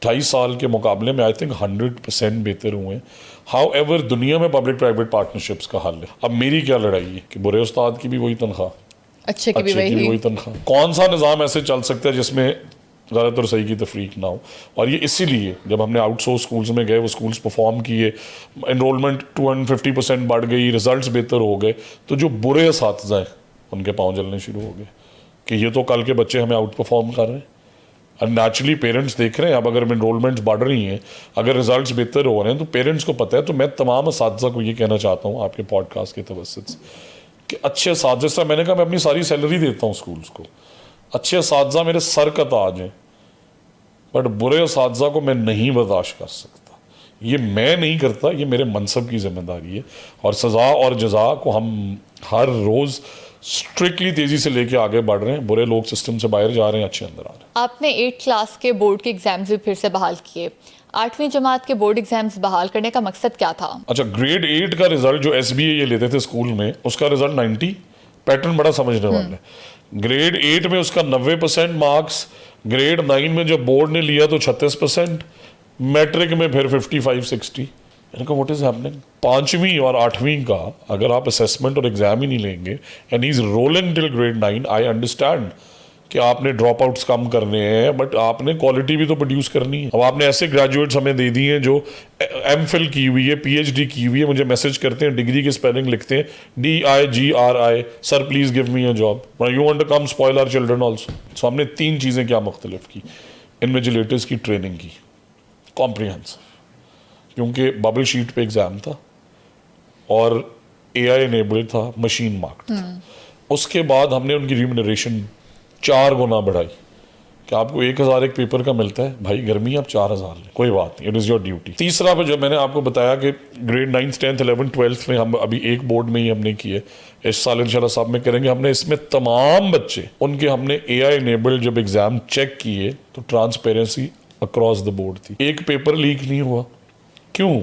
2.5 साल के मुकाबले में आई थिंक 100% बेहतर हुए हैं। हाउ एवर दुनिया में पब्लिक प्राइवेट पार्टनरशिप्स का हल है। अब मेरी क्या लड़ाई है कि बुरे उस्ताद की भी वही तनख्वाह, अच्छे की भी वही तनख्वाह। कौन सा निज़ाम ऐसे चल सकता है जिसमें गलत और सही की तफरीक ना हो। और ये इसीलिए जब हमने आउटसोर्स स्कूल्स में गए, वो स्कूल्स परफॉर्म किए, एनरोलमेंट 250% बढ़ गई, रिजल्ट्स बेहतर हो गए, तो जो बुरे असातिज़ा हैं उनके पाँव जलने शुरू हो गए कि ये तो कल के बच्चे हमें आउट परफॉर्म कर रहे हैं। और नेचुरली पेरेंट्स देख रहे हैं, अब अगर एनरोलमेंट्स बढ़ रही हैं, अगर रिजल्ट्स बेहतर हो रहे हैं, तो पेरेंट्स को पता है। तो मैं तमाम असातिज़ा को ये कहना चाहता हूँ आपके पॉडकास्ट के तवस्सुत से कि अच्छे असातिज़ा, जैसा मैंने कहा मैं अपनी सारी सैलरी देता हूँ स्कूल्स को, अच्छे असातिज़ा मेरे सर का ताज हैं, बट बुरे असातिज़ा को मैं नहीं बर्दाश्त कर सकता। ये मैं नहीं करता, ये मेरे मनसब की जिम्मेदारी है। और सज़ा और जज़ा को हम हर रोज़ स्ट्रिक्टली तेज़ी से लेके आगे बढ़ रहे हैं। बुरे लोग सिस्टम से बाहर जा रहे हैं, अच्छे अंदर आ रहे हैं। आपने 8th क्लास के बोर्ड के एग्जाम्स भी फिर से बहाल किए। 8वीं जमात के बोर्ड एग्जाम्स बहाल करने का मकसद क्या था? अच्छा, ग्रेड 8 का रिजल्ट जो SBA ये लेते थे स्कूल में, उसका रिजल्ट 90, पैटर्न बड़ा समझने वाला है। ग्रेड 8 में उसका 90% मार्क्स, ग्रेड 9 में जब बोर्ड ने लिया तो 36%, मैट्रिक में फिर 55-60। इनका व्हाट इज हैपनिंग? 5वीं और 8वीं का अगर आप असेसमेंट और एग्जाम ही नहीं लेंगे, and is rolling till grade 9, I understand कि आपने ड्रॉप आउट्स कम करने हैं, बट आपने क्वालिटी भी तो प्रोड्यूस करनी है। अब आपने ऐसे ग्रेजुएट्स हमें दे दिए हैं जो MPhil की हुई है, PhD की हुई है, मुझे मैसेज करते हैं, डिग्री की स्पेलिंग लिखते हैं DIGRI, sir please give me a job, you want to come spoil our children also. So हमने 3 चीज़ें क्या मुख्तलिफ की। इन्विजिलेटर्स की ट्रेनिंग की कॉम्प्रिहेंसिव, क्योंकि बबल शीट पे एग्ज़ाम था और AI एनेबल्ड था, मशीन मार्क्ड था। उसके बाद हमने उनकी रिम्यूनरेशन 4 गुना बढ़ाई कि आपको 1000 एक पेपर का मिलता है, भाई गर्मी आप 4000 लें, कोई बात नहीं, इट इज़ योर ड्यूटी। तीसरा पे जो मैंने आपको बताया कि grade 9th 10th 11th 12th में हम अभी एक बोर्ड में ही हमने किए, इस साल इंशाल्लाह साहब में करेंगे। हमने इसमें तमाम बच्चे उनके हमने AI एनेबल्ड जब एग्ज़ाम चेक किए तो ट्रांसपेरेंसी अक्रॉस द बोर्ड थी। एक पेपर लीक नहीं हुआ। क्यों?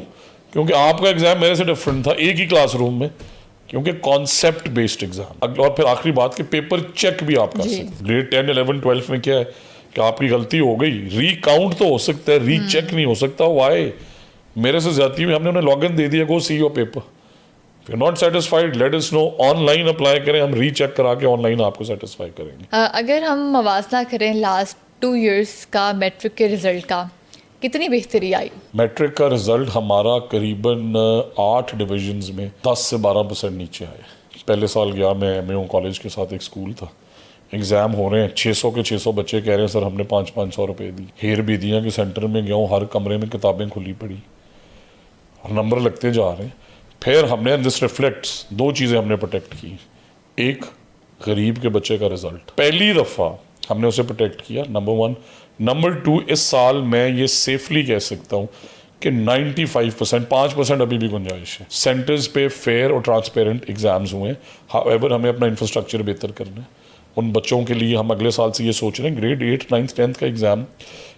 क्योंकि आपका एग्ज़ाम मेरे से डिफरेंट था, एक ही क्लासरूम में, क्योंकि कॉन्सेप्ट बेस्ड एग्जाम। और फिर आखिरी बात कि पेपर चेक भी आप कर सकते। ग्रेड 10 11 12 में क्या है कि आपकी गलती हो गई, रीकाउंट तो हो सकता है, रीचेक नहीं हो सकता। वाई? मेरे से ज्यादा हुई, हमने उन्हें लॉगिन दे दिया, go see your paper, if you not satisfied let us know, online apply करें, हम रीचेक करा के ऑनलाइन आपको सेटिस्फाई करेंगे। अगर हम मवाजना करें लास्ट 2 years का मैट्रिक के रिजल्ट का, कितनी बेहतरी आई? मैट्रिक का रिजल्ट हमारा करीबन 8 डिविजन्स में 10 से 12% नीचे आए। पहले साल गया मैं MAO कॉलेज के साथ, एक स्कूल था, एग्ज़ाम हो रहे हैं, 600 के 600 बच्चे कह रहे हैं सर हमने 500-500 रुपये दी। हेर भी दिया कि सेंटर में गया हूँ, हर कमरे में किताबें खुली पड़ी और नंबर लगते जा रहे हैं। फिर हमने दिस रिफ्लेक्ट्स 2 चीज़ें हमने प्रोटेक्ट की। एक, गरीब के बच्चे का रिज़ल्ट पहली दफ़ा हमने उसे प्रोटेक्ट किया, नंबर 1। नंबर 2, इस साल मैं ये सेफली कह सकता हूँ कि 95%, 5% अभी भी गुंजाइश है। सेंटर्स पे फेयर और ट्रांसपेरेंट एग्जाम्स हुए हैं। हाउएवर हमें अपना इंफ्रास्ट्रक्चर बेहतर करना है। उन बच्चों के लिए हम अगले साल से ये सोच रहे हैं, ग्रेड 8 9th 10th का एग्ज़ाम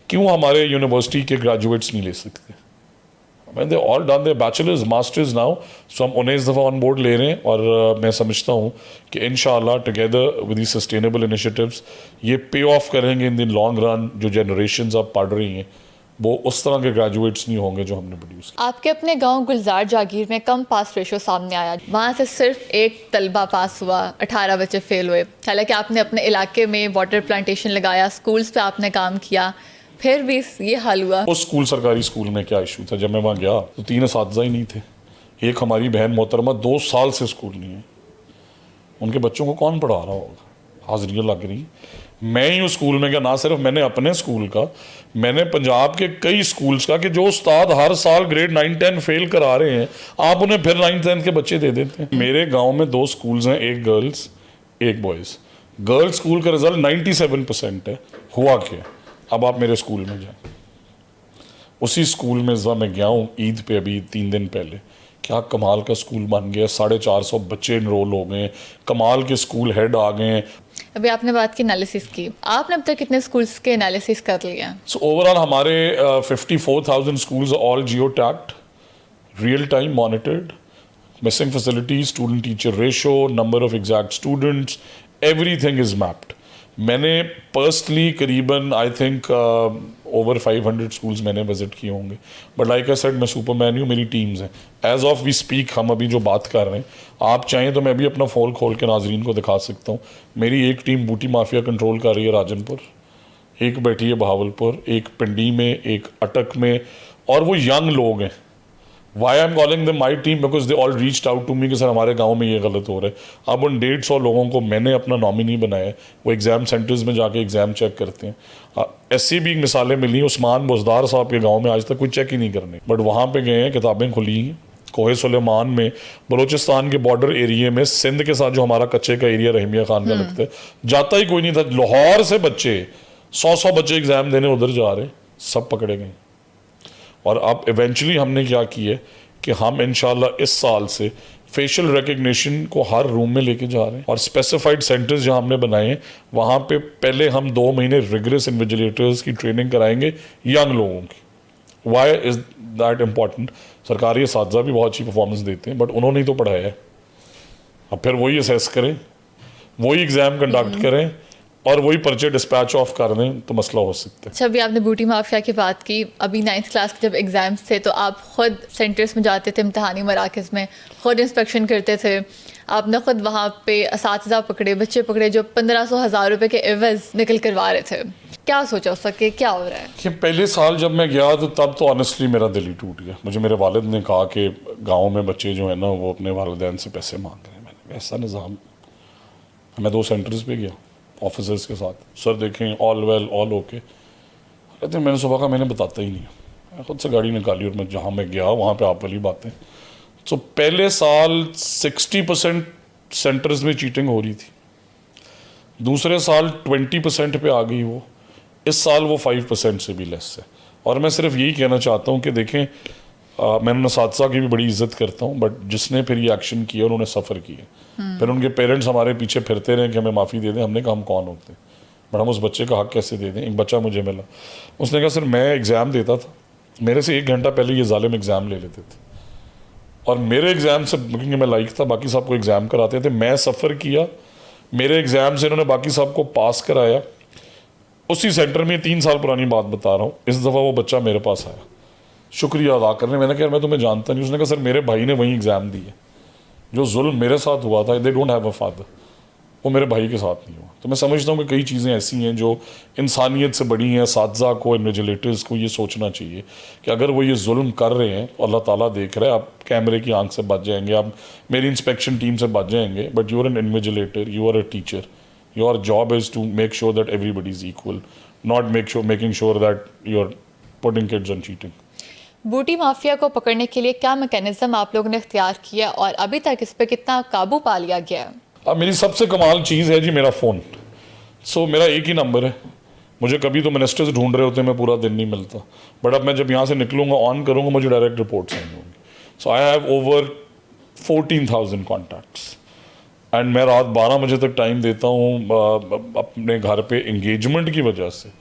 क्यों हमारे यूनिवर्सिटी के ग्रेजुएट्स नहीं ले सकते? They all done their bachelors masters now, so हम उन्हें इस दफ़ा ऑन बोर्ड ले रहे हैं। और मैं समझता हूँ कि इंशाल्लाह together with the sustainable initiatives ये पे ऑफ करेंगे इन द लॉन्ग रन। जो जनरेशन्स अब पढ़ रही हैं वो उस तरह के ग्रेजुएट्स नहीं होंगे जो हमने प्रोड्यूस किया। आपके अपने गांव गुलजार जागीर में कम पास रेशो सामने आया, वहाँ से सिर्फ एक तलबा पास हुआ, 18 बच्चे फेल हुए। हालांकि आपने अपने इलाके में वाटर प्लांटेशन लगाया, स्कूल्स पे आपने काम किया, फिर भी ये हाल हुआ। उस स्कूल, सरकारी स्कूल में क्या इशू था? जब मैं वहाँ गया तो 3 असातिज़ा ही नहीं थे। एक हमारी बहन मोहतरमा 2 साल से स्कूल नहीं है, उनके बच्चों को कौन पढ़ा रहा होगा? हाजिरियाँ लग रही। मैं ही उस स्कूल में क्या, ना सिर्फ मैंने अपने स्कूल का, मैंने पंजाब के कई स्कूल्स का, कि जो उस्ताद हर साल ग्रेड 9-10 फेल करा रहे हैं, आप उन्हें फिर 9th-10th के बच्चे दे देते हैं। मेरे गांव में 2 स्कूल्स हैं, एक गर्ल्स एक बॉयज़। गर्ल्स स्कूल का रिजल्ट 97% है। हुआ क्या, अब आप मेरे स्कूल में जाएं, उसी स्कूल में इस बार मैं गया हूँ ईद पे अभी 3 दिन पहले, क्या कमाल का स्कूल बन गया, 450 बच्चे इनरोल हो गए, कमाल के स्कूल हेड आ गए। अभी आपने बात की एनालिसिस की, आपने अब तक कितने स्कूल्स के एनालिसिस कर लिए हैं? सो ओवरऑल हमारे 54,000 schools are all geo-tagged, real time monitored, missing facilities, student teacher ratio, number of exact students, everything is mapped. मैंने पर्सनली करीबन आई थिंक ओवर 500 स्कूल्स मैंने विजिट किए होंगे, बट लाइक आई सेड मैं Superman हूँ, मेरी teams हैं। As of we speak, हम अभी जो बात कर रहे हैं, आप चाहें तो मैं भी अपना फ़ोन खोल के नाजरीन को दिखा सकता हूँ। मेरी एक टीम बूटी माफिया कंट्रोल कर रही है राजनपुर, एक बैठी है बहावलपुर, एक पिंडी में, एक अटक में, और वो यंग लोग हैं। Why I am calling the my team, because they all reached out to me कि सर हमारे गांव में ये गलत हो रहा है। अब उन 150 लोगों को मैंने अपना नॉमिनी बनाया है, वो एग्ज़ाम सेंटर्स में जाके एग्ज़ाम चेक करते हैं। ऐसी भी मिसालें मिली, उस्मान बुजदार साहब के गांव में आज तक कोई चेक ही नहीं करने, बट वहाँ पे गए हैं, किताबें खुली हैं। कोहे सुलेमान में, बलोचिस्तान के बॉर्डर एरिया में, सिंध के साथ जो हमारा कच्चे का एरिया रहीमिया खान का लगता है, जाता ही कोई नहीं था। लाहौर से बच्चे 100 बच्चे एग्ज़ाम देने उधर जा रहे, सब पकड़े गए। और अब इवेंचुअली हमने क्या किया कि हम इंशाल्लाह इस साल से फेशियल रिकग्निशन को हर रूम में लेके जा रहे हैं, और स्पेसिफाइड सेंटर्स जहां हमने बनाए हैं वहां पे पहले हम 2 महीने रिगरस इन्विजिलेटर्स की ट्रेनिंग कराएंगे यंग लोगों की। Why is that important? सरकारी असातिज़ा भी बहुत अच्छी परफॉर्मेंस देते हैं, बट उन्होंने ही तो पढ़ाया है। अब फिर वही असेस करें, वही एग्ज़ाम कंडक्ट करें, और वही पर्चे डिस्पैच ऑफ कर दें तो मसला हो सकता है। अच्छा, अभी आपने बूटी माफिया की बात की, अभी 9th क्लास के जब एग्ज़ाम्स थे तो आप ख़ुद सेंटर्स में जाते थे, इम्तहानी मराकज़ में ख़ुद इंस्पेक्शन करते थे, आपने ख़ुद वहाँ पे असातिज़ा पकड़े, बच्चे पकड़े जो 1500-1000 रुपये के एवज़ निकल करवा रहे थे। क्या सोचा उस वक्त क्या हो रहा है? कि पहले साल जब मैं गया तो तब तो ऑनेस्टली मेरा दिल ही टूट गया। मुझे मेरे वालिद ने कहा कि गाँव में बच्चे जो है ना वो अपने वालिदैन से पैसे मांग रहे हैं। मैंने ऐसा निज़ाम, मैं 2 सेंटर्स पे गया ऑफिसर्स के साथ, सर देखें ऑल वेल ऑल ओके। कहते मैंने सुबह का मैंने बताता ही नहीं, मैं खुद से गाड़ी निकाली और मैं जहाँ मैं गया वहाँ पे आप वाली बातें। तो पहले साल 60% सेंटर्स में चीटिंग हो रही थी, दूसरे साल 20% पे आ गई वो, इस साल वो 5% से भी लेस है। और मैं सिर्फ यही कहना चाहता हूँ कि देखें मैं असातिज़ा की भी बड़ी इज्जत करता हूँ, बट जिसने फिर ये एक्शन किया उन्होंने सफ़र किए, फिर उनके पेरेंट्स हमारे पीछे फिरते रहे कि हमें माफ़ी दे दें। हमने कहा हम कौन होते हैं, बट हम उस बच्चे का हक़ कैसे दे दें। एक बच्चा मुझे मिला, उसने कहा सर मैं एग्ज़ाम देता था, मेरे से 1 घंटा पहले ये जालिम एग्ज़ाम ले लेते थे, और मेरे एग्ज़ाम से क्योंकि मैं लाइक था, बाकी सबको एग्ज़ाम कराते थे, मैं सफ़र किया, मेरे एग्ज़ाम से इन्होंने बाकी सबको पास कराया। उसी सेंटर में 3 साल पुरानी बात बता रहा हूँ, इस दफ़ा वो बच्चा मेरे पास आया शुक्रिया अदा करने। मैंने कहा मैं तुम्हें जानता नहीं। उसने कहा सर मेरे भाई ने वहीं एग्ज़ाम दिए, जो जुल्म मेरे साथ हुआ था, they don't have a father, वो मेरे भाई के साथ नहीं हुआ। तो मैं समझता हूँ कि कई चीज़ें ऐसी हैं जो इंसानियत से बड़ी हैं। असातिज़ा को, इन्विजिलेटर्स को ये सोचना चाहिए कि अगर वो ये जुल्म कर रहे हैं तो अल्लाह ताला देख रहा है। आप कैमरे की आंख से बच जाएंगे, आप मेरी इंस्पेक्शन टीम से बच जाएंगे, but you are an invigilator, you are a teacher, your job is to make sure that everybody is equal, not making sure that you are putting kids on cheating. बूटी mafia को पकड़ने के लिए क्या mechanism आप लोगों ने इख्तियार किया और अभी तक इस पर कितना काबू पा लिया गया है? अब मेरी सबसे कमाल चीज़ है जी मेरा फ़ोन। सो मेरा एक ही नंबर है, मुझे कभी तो मिनिस्टर्स ढूंढ रहे होते हैं, मैं पूरा दिन नहीं मिलता, बट अब मैं जब यहाँ से निकलूँगा ऑन करूँगा मुझे डायरेक्ट रिपोर्ट्स आएंगी होंगी। So I have over 14,000 contacts, and मैं रात 12 बजे तक टाइम देता हूँ अपने घर पे एंगेजमेंट की वजह से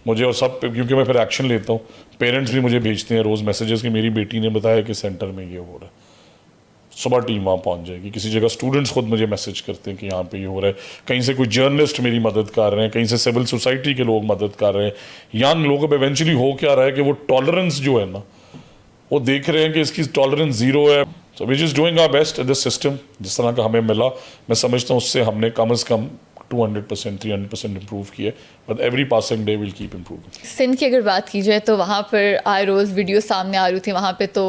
मुझे, और सब क्योंकि मैं फिर एक्शन लेता हूँ। पेरेंट्स भी मुझे भेजते हैं रोज़ मैसेजेस कि मेरी बेटी ने बताया कि सेंटर में ये हो रहा है, सुबह टीम वहाँ पहुँच जाएगी। किसी जगह स्टूडेंट्स खुद मुझे मैसेज करते हैं कि यहाँ पे ये हो रहा है, कहीं से कोई जर्नलिस्ट मेरी मदद कर रहे हैं, कहीं से सिविल सोसाइटी के लोग मदद कर रहे हैं। यंग लोगों पर इवेंचुअली हो क्या रहा है कि वो टॉलरेंस जो है ना, वो देख रहे हैं कि इसकी टॉलरेंस ज़ीरो है। So we just doing our best this system, जिस तरह का हमें मिला, मैं समझता हूँ उससे हमने कम अज़ कम 200% 300% इम्प्रूव किया, but every passing day will keep improving. Sindh की अगर बात की जाए तो वहाँ पर आए रोज़ वीडियो सामने आ रही थी, वहाँ पे तो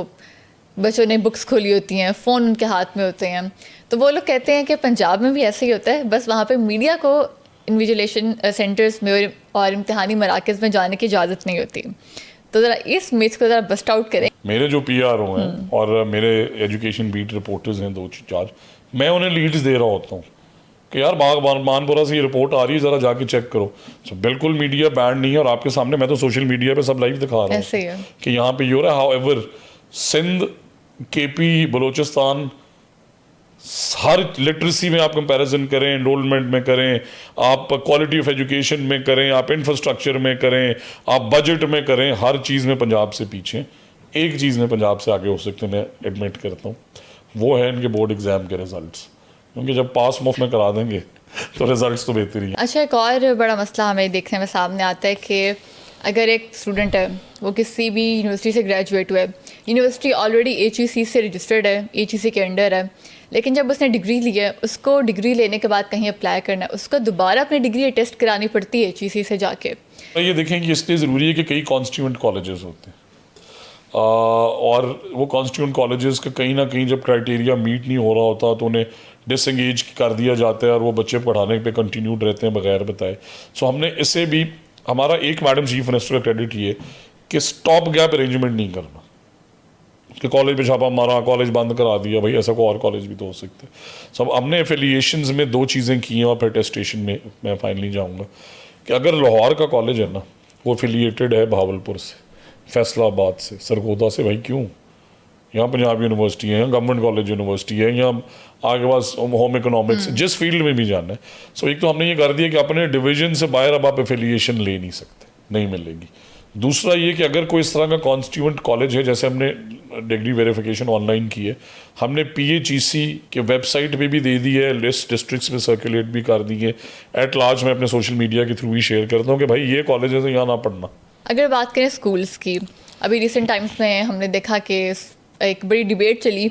बच्चों ने बुक्स खोली होती हैं, फ़ोन उनके हाथ में होते हैं, तो वो लोग कहते हैं कि पंजाब में भी ऐसे ही होता है, बस वहाँ पे मीडिया को इन्विजिलेशन सेंटर्स में और इम्तहानी मराकज़ में जाने की इजाज़त नहीं होती। तो ज़रा इस मिथ को ज़रा बस्ट आउट करें। मेरे जो PRO हैं और मेरे एजुकेशन बीट रिपोर्टर्स हैं 2-4, मैं उन्हें लीड्स दे रहा होता हूँ कि यार मानपुरा से ये रिपोर्ट आ रही है, ज़रा जाके चेक करो। So, बिल्कुल मीडिया बैन नहीं है और आपके सामने मैं तो सोशल मीडिया पे सब लाइव दिखा रहा ऐसे ही है। हूँ कि यहाँ पे ये हो रहा है। हाउएवर सिंध, KP, बलोचिस्तान, हर लिटरेसी में आप कंपैरिजन करें, एनरोलमेंट में करें, आप क्वालिटी ऑफ एजुकेशन में करें, आप इंफ्रास्ट्रक्चर में करें, आप बजट में करें, हर चीज़ में पंजाब से पीछे। एक चीज़ में पंजाब से आगे हो सकते हैं, मैं एडमिट करता हूँ, वो है इनके बोर्ड एग्ज़ाम के रिजल्ट्स। क्योंकि जब पास मुफ्त में करा देंगे तो रिजल्ट्स तो बेहतर ही हैं। अच्छा, एक और बड़ा मसला हमें देखने में सामने आता है कि अगर एक स्टूडेंट है, वो किसी भी यूनिवर्सिटी से ग्रेजुएट हुआ है, यूनिवर्सिटी ऑलरेडी HEC से रजिस्टर्ड है, HEC के अंडर है, लेकिन जब उसने डिग्री ली है, उसको डिग्री लेने के बाद कहीं अप्लाई करना है, उसको दोबारा अपनी डिग्री टेस्ट करानी पड़ती है HEC से जाके। तो ये देखें कि इसलिए ज़रूरी है कि कई कॉन्स्टिट्यूंट कॉलेजेस होते हैं और वो कॉन्स्टिट्यूंट कॉलेजेस का कहीं ना कहीं जब क्राइटेरिया मीट नहीं हो रहा होता तो उन्हें डिसएंगेज कर दिया जाता है और वो बच्चे पढ़ाने पे कंटिन्यूड रहते हैं बगैर बताए। सो हमने इसे भी, हमारा एक मैडम चीफ मिनिस्टर का क्रेडिट ये कि स्टॉप गैप अरेंजमेंट नहीं करना कि कॉलेज पे छापा मारा, कॉलेज बंद करा दिया, भाई ऐसा कोई और कॉलेज भी तो हो सकते हैं। सब हमने एफिलिएशंस में 2 चीज़ें की हैं और फिर टेस्टेशन में मैं फाइनली जाऊँगा कि अगर लाहौर का कॉलेज है ना, वो एफिलिएटेड है भावलपुर से, फैसलाबाद से, सरगोदा से, भाई क्यों? यहाँ पंजाब यूनिवर्सिटी है, गवर्नमेंट कॉलेज यूनिवर्सिटी है, यहाँ आगे पास होम इकोनॉमिक्स, जिस फील्ड में भी जाना है। सो एक तो हमने ये कर दिया कि अपने डिवीजन से बाहर अब आप एफिलिएशन ले नहीं सकते, नहीं मिलेगी। दूसरा ये कि अगर कोई इस तरह का कॉन्स्टिट्यूएंट कॉलेज है, जैसे हमने डिग्री वेरिफिकेशन ऑनलाइन की है, हमने PHEC के वेबसाइट पे भी दे दी है, लिस्ट डिस्ट्रिक्ट्स में सर्कुलेट भी कर दी है, एट लार्ज मैं अपने सोशल मीडिया के थ्रू ही शेयर करता हूँ कि भाई ये कॉलेज है तो यहाँ ना पढ़ना। अगर बात करें स्कूल्स की, अभी रिसेंट टाइम्स में हमने देखा कि एक बड़ी डिबेट चली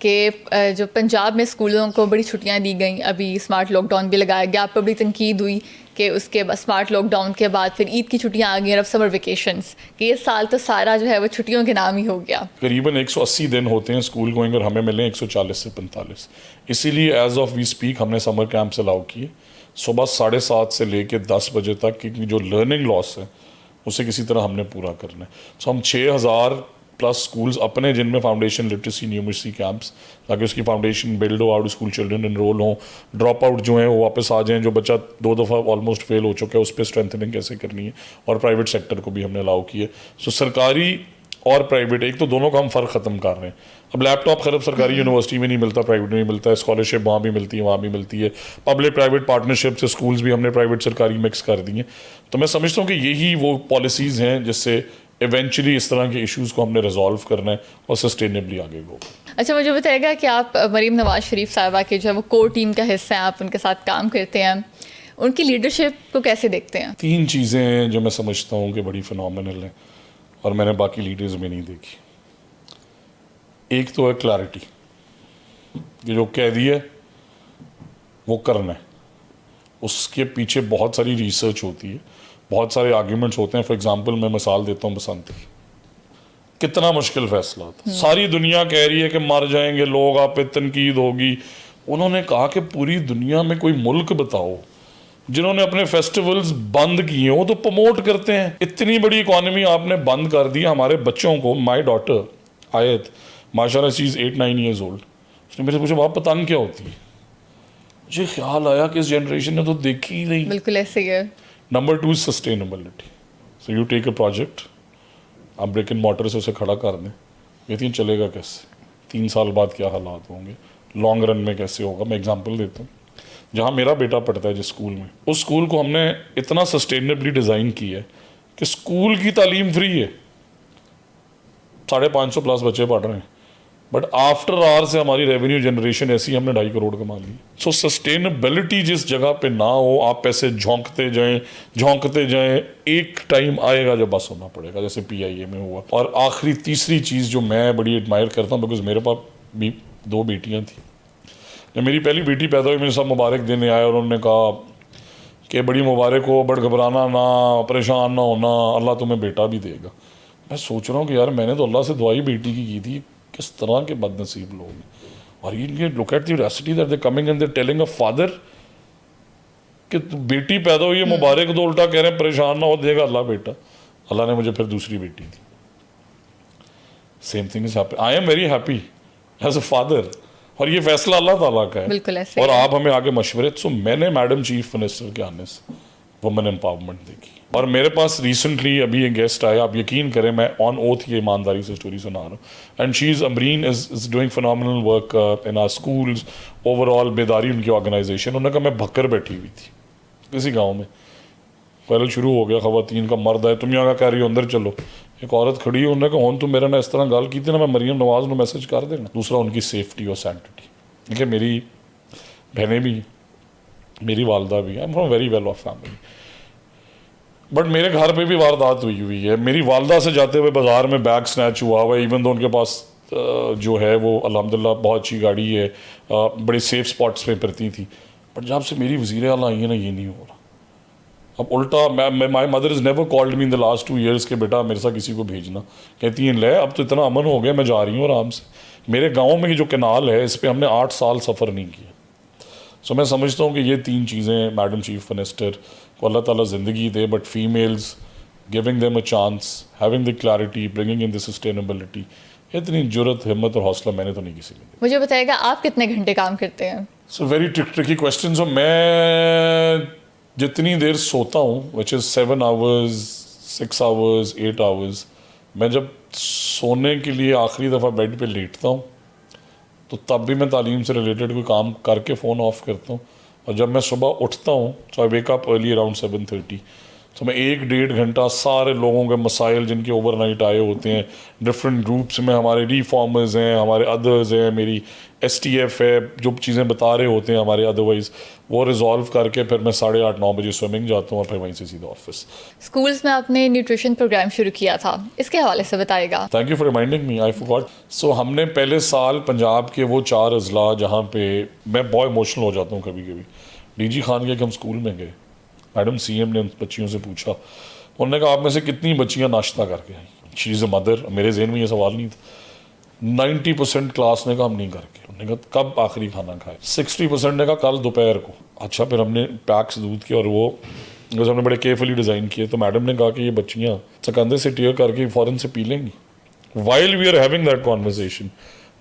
कि जो पंजाब में स्कूलों को बड़ी छुट्टियां दी गई, अभी स्मार्ट लॉकडाउन भी लगाया गया, पर बड़ी तनकीद हुई कि उसके बाद स्मार्ट लॉकडाउन के बाद फिर ईद की छुट्टियां आ गई और अब समर वेकेशंस, कि ये साल तो सारा जो है वो छुट्टियों के नाम ही हो गया। करीबन 180 दिन होते हैं स्कूल गोइंग और हमें मिले 140 से 45। इसीलिए एज ऑफ वी स्पीक हमने समर कैंप्स अलाउ किए सुबह 7:30 से लेकर 10 बजे तक, क्योंकि जो लर्निंग लॉस है उसे किसी तरह हमने पूरा करना है। सो हम 6000+ स्कूल्स अपने, जिनमें फाउंडेशन लिटरेसी न्यूमर्सी कैंप्स, ताकि उसकी फाउंडेशन बिल्ड हो, आउट स्कूल चिल्ड्रन एनरोल हों, ड्रॉप आउट जो हैं वो वापस आ जाएं, जो बच्चा 2 दफ़ा ऑलमोस्ट फेल हो चुका है उस पर स्ट्रेंथनिंग कैसे करनी है, और प्राइवेट सेक्टर को भी हमने अलाउ किए। सो सरकारी और प्राइवेट, एक तो दोनों का हम फ़र्क ख़त्म कर रहे हैं। अब लैपटॉप खैर सरकारी यूनिवर्सिटी में नहीं मिलता, प्राइवेट में मिलता है, स्कॉलरशिप वहाँ भी मिलती है, वहाँ भी मिलती है, पब्लिक प्राइवेट पार्टनरशिप से स्कूल्स भी हमने प्राइवेट सरकारी मिक्स कर दी हैं। तो मैं समझता हूँ कि यही वो पॉलिसीज़ हैं जिससे इवेंचुअली इस तरह के इश्यूज़ को हमने रिजॉल्व करना है और सस्टेनेबली आगे गो। अच्छा, मुझे बताइएगा कि आप मरीम नवाज शरीफ साहिबा के जो है वो कोर टीम का हिस्सा हैं, आप उनके साथ काम करते हैं, उनकी लीडरशिप को कैसे देखते हैं? 3 चीज़ें हैं जो मैं समझता हूँ कि बड़ी फिनोमिनल हैं और मैंने बाकी लीडर्स में नहीं देखी। एक तो है क्लैरिटी, कि जो कह दिया वो करना है, उसके पीछे बहुत सारी रिसर्च होती है, बहुत सारे आर्ग्यूमेंट्स होते हैं। फॉर एग्जांपल मैं मिसाल देता हूँ बसंत की, कितना मुश्किल फैसला था, सारी दुनिया कह रही है कि मर जाएंगे लोग, आप पे तनकीद होगी। उन्होंने कहा कि पूरी दुनिया में कोई मुल्क बताओ जिन्होंने अपने फेस्टिवल्स बंद किए हो तो प्रमोट करते हैं। इतनी बड़ी इकॉनमी आपने बंद कर दी। हमारे बच्चों को, माई डॉटर आयत माशाल्लाह शी इज़ 8-9 ईयर्स ओल्ड, उसने मेरे से पूछा बाप पतंग क्या होती है। मुझे ख्याल आया कि इस जनरेशन ने तो देखी ही नहीं। बिल्कुल ऐसे ही है। Number 2 is sustainability. So you take a project, आप ब्रिक एंड मॉर्टर से उसे खड़ा कर दें, कहती हैं चलेगा कैसे, 3 साल बाद क्या हालात होंगे, लॉन्ग रन में कैसे होगा। मैं एग्जांपल देता हूँ, जहाँ मेरा बेटा पढ़ता है जिस स्कूल में, उस स्कूल को हमने इतना सस्टेनेबली डिज़ाइन किया है कि स्कूल की तालीम फ्री है, 550+ बच्चे पढ़ रहे हैं, बट आफ्टर आवर से हमारी रेवेन्यू जनरेशन ऐसी हमने 2.5 करोड़ कमा ली। सो सस्टेनेबिलिटी जिस जगह पे ना हो, आप पैसे झोंकते जाएं, एक टाइम आएगा जब बस होना पड़ेगा, जैसे PIA में हुआ। और आखिरी तीसरी चीज़ जो मैं बड़ी एडमायर करता हूँ, बिकॉज मेरे पास भी 2 बेटियाँ थी, जब मेरी पहली बेटी पैदा हुई, मेरे सब मुबारक देने आए और उन्होंने कहा कि बड़ी मुबारक हो, बड़ घबराना ना, परेशान ना होना, अल्लाह तुम्हें बेटा भी देगा। मैं सोच रहा हूँ कि यार मैंने तो अल्लाह से दुआई बेटी की थी, किस तरह के बदनसीब लोग हैं। और ये look at the audacity that they coming and they telling a father कि बेटी पैदा हुई है मुबारक, तो उल्टा कह रहे हैं परेशान ना हो, देगा अल्लाह बेटा। अल्लाह ने मुझे फिर दूसरी बेटी दी। Same thing is happen. I am very happy as a father, और ये फैसला अल्लाह ताला का है, बिल्कुल ऐसे और ही है। आप हमें आगे मशवरे। सो मैंने मैडम चीफ मिनिस्टर के आने से वुमेन एम्पावरमेंट देखी, और मेरे पास रिसेंटली अभी एक गेस्ट आया, आप यकीन करें मैं ऑन ओथ ये ईमानदारी से स्टोरी सुना रहा हूँ, and she is Amreen is doing phenomenal work in our schools, overall Bedari उनकी ऑर्गेनाइजेशन। उन्होंने कहा मैं भक्कर बैठी हुई थी किसी गाँव में, पहले शुरू हो गया, खवातीन का मर्द है, तुम यहाँ का कह रही हो अंदर चलो। एक औरत खड़ी है, उन्होंने कहा हुन तुम मेरे ना इस तरह गल की थी ना, मैं मरियम नवाज को मैसेज कर देना। दूसरा उनकी सेफ्टी और सैंटिटी, देखिए मेरी बहनें भी, मेरी वालदा भी, I am from very well of family, but मेरे घर पे भी वारदात हुई है। मेरी वालदा से जाते हुए बाज़ार में बैग स्नैच हुआ हुआ है, इवन तो उनके पास जो है वो अल्हम्दुलिल्लाह बहुत अच्छी गाड़ी है, बड़े सेफ स्पॉट्स पे फिरती थी, बट जब से मेरी वज़ीर आला आई है ना, ये नहीं हो रहा। अब उल्टा my mother is never called me in the last 2 years के बेटा मेरे साथ किसी को भेजना, कहती हैं ले अब तो इतना अमन हो गया, मैं जा रही हूँ आराम से। मेरे गाँव में ये जो कैनाल है इस पर हमने 8 साल सफ़र नहीं किया। सो मैं समझता हूँ कि ये 3 चीज़ें मैडम चीफ मिनिस्टर को अल्लाह ताला ज़िंदगी दे, but females giving them a chance, having the clarity, bringing in the sustainability, इतनी जुर्रत, हिम्मत और हौसला मैंने तो नहीं किसी में देखा। मुझे बताइएगा आप कितने घंटे काम करते हैं? So very tricky question. So मैं जितनी देर सोता हूँ, which is 7 hours, 6 hours, 8 hours, मैं जब सोने के लिए आखिरी दफ़ा बेड पे लेटता हूँ तो तब भी मैं तालीम से रिलेटेड कोई काम करके फ़ोन ऑफ करता हूँ, और जब मैं सुबह उठता हूँ तो आई वेक अप अर्ली अराउंड 7:30, तो मैं 1-1.5 घंटा सारे लोगों के मसाइल जिनके ओवरनाइट आए होते हैं, डिफरेंट ग्रुप्स में, हमारे रिफॉर्मर्स हैं, हमारे अदर्स हैं, मेरी STF है, जो चीज़ें बता रहे होते हैं हमारे अदरवाइज़, वो रिजॉल्व करके फिर मैं 8:30-9 बजे स्विमिंग जाता हूँ, और फिर वहीं से सीधा ऑफिस। स्कूल्स में आपने न्यूट्रिशन प्रोग्राम शुरू किया था, इसके हवाले से बताइएगा। Thank you for reminding me, I forgot. So हमने पहले साल पंजाब के वो 4 अजला जहाँ पे मैं बहुत इमोशनल हो जाता हूँ कभी कभी, DG खान के हम स्कूल में गए, मैडम CM ने उन बच्चियों से पूछा, उन्होंने कहा आप में से कितनी बच्चियाँ नाश्ता करके आई? She is a mother. मेरे जहन में ये सवाल नहीं था। 90% क्लास ने कहा हम नहीं करके। उन्होंने कहा कब आखिरी खाना खाए? 60% ने कहा कल दोपहर को। अच्छा, फिर हमने पैक्स दूध के और वो जैसे हमने बड़े केयरफुली डिज़ाइन किए, तो मैडम ने कहा कि ये बच्चियाँ चकंदे से टीयर करके फ़ौरन से पी लेंगी। While we are having that conversation,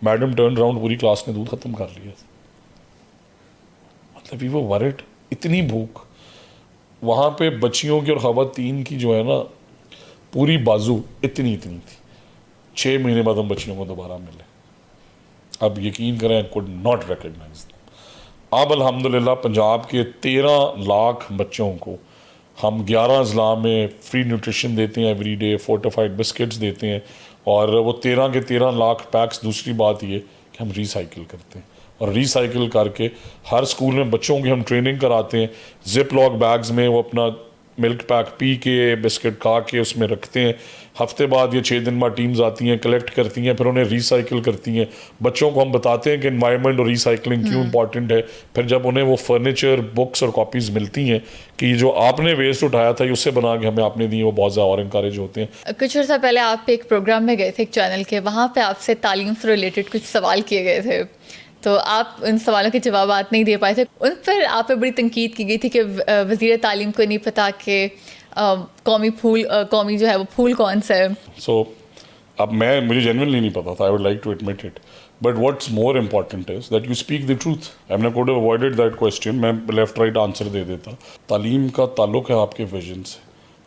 madam turn round, पूरी क्लास ने दूध ख़त्म कर लिया। मतलब वी वर वरिड, इतनी भूख वहाँ पे बच्चियों की और ख़वातीन की जो है ना पूरी बाजू इतनी थी। 6 महीने बाद हम बच्चियों को दोबारा मिले। अब यकीन करें, कुड नॉट रिकग्नाइज। अब अल्हम्दुलिल्लाह पंजाब के 13 लाख बच्चों को हम 11 अजला में फ्री न्यूट्रिशन देते हैं एवरी डे, फोर्टिफाइड बिस्किट्स देते हैं, और वो 13 के 13 लाख पैक्स, दूसरी बात ये कि हम रिसाइकिल करते हैं, और रिसाइकिल करके हर स्कूल में बच्चों की हम ट्रेनिंग कराते हैं। जिप लॉक बैग्स में वो अपना मिल्क पैक पी के, बिस्किट खा के उसमें रखते हैं। हफ्ते बाद या 6 दिन बाद टीम्स आती हैं, कलेक्ट करती हैं, फिर उन्हें रिसाइकिल करती हैं। बच्चों को हम बताते हैं कि एनवायरनमेंट और रिसाइकलिंग क्यों इंपॉर्टेंट है। फिर जब उन्हें वो फर्नीचर, बुक्स और कॉपीज़ मिलती हैं कि ये जो आपने वेस्ट उठाया था उससे बना के हमें आपने दी, वो बहुत ज़्यादा और इंकरेज होते हैं। कुछ अर्सा पहले आप एक प्रोग्राम में गए थे एक चैनल के, वहाँ पे आपसे तालीम से रिलेटेड कुछ सवाल किए गए थे, तो आप उन सवालों के जवाब नहीं दे पाए थे। उन पर आप पे बड़ी तनकीद की गई थी कि वज़ीर तालीम को नहीं पता कि कौमी जो है वो फूल कौन सा है। सो अब मुझे जेन्युइनली नहीं पता था, I would like to admit it, but what's more important is that you speak the truth. I could have avoided that question, मैं लेफ्ट राइट आंसर दे देता। तालीम का ताल्लुक है आपके विजन से,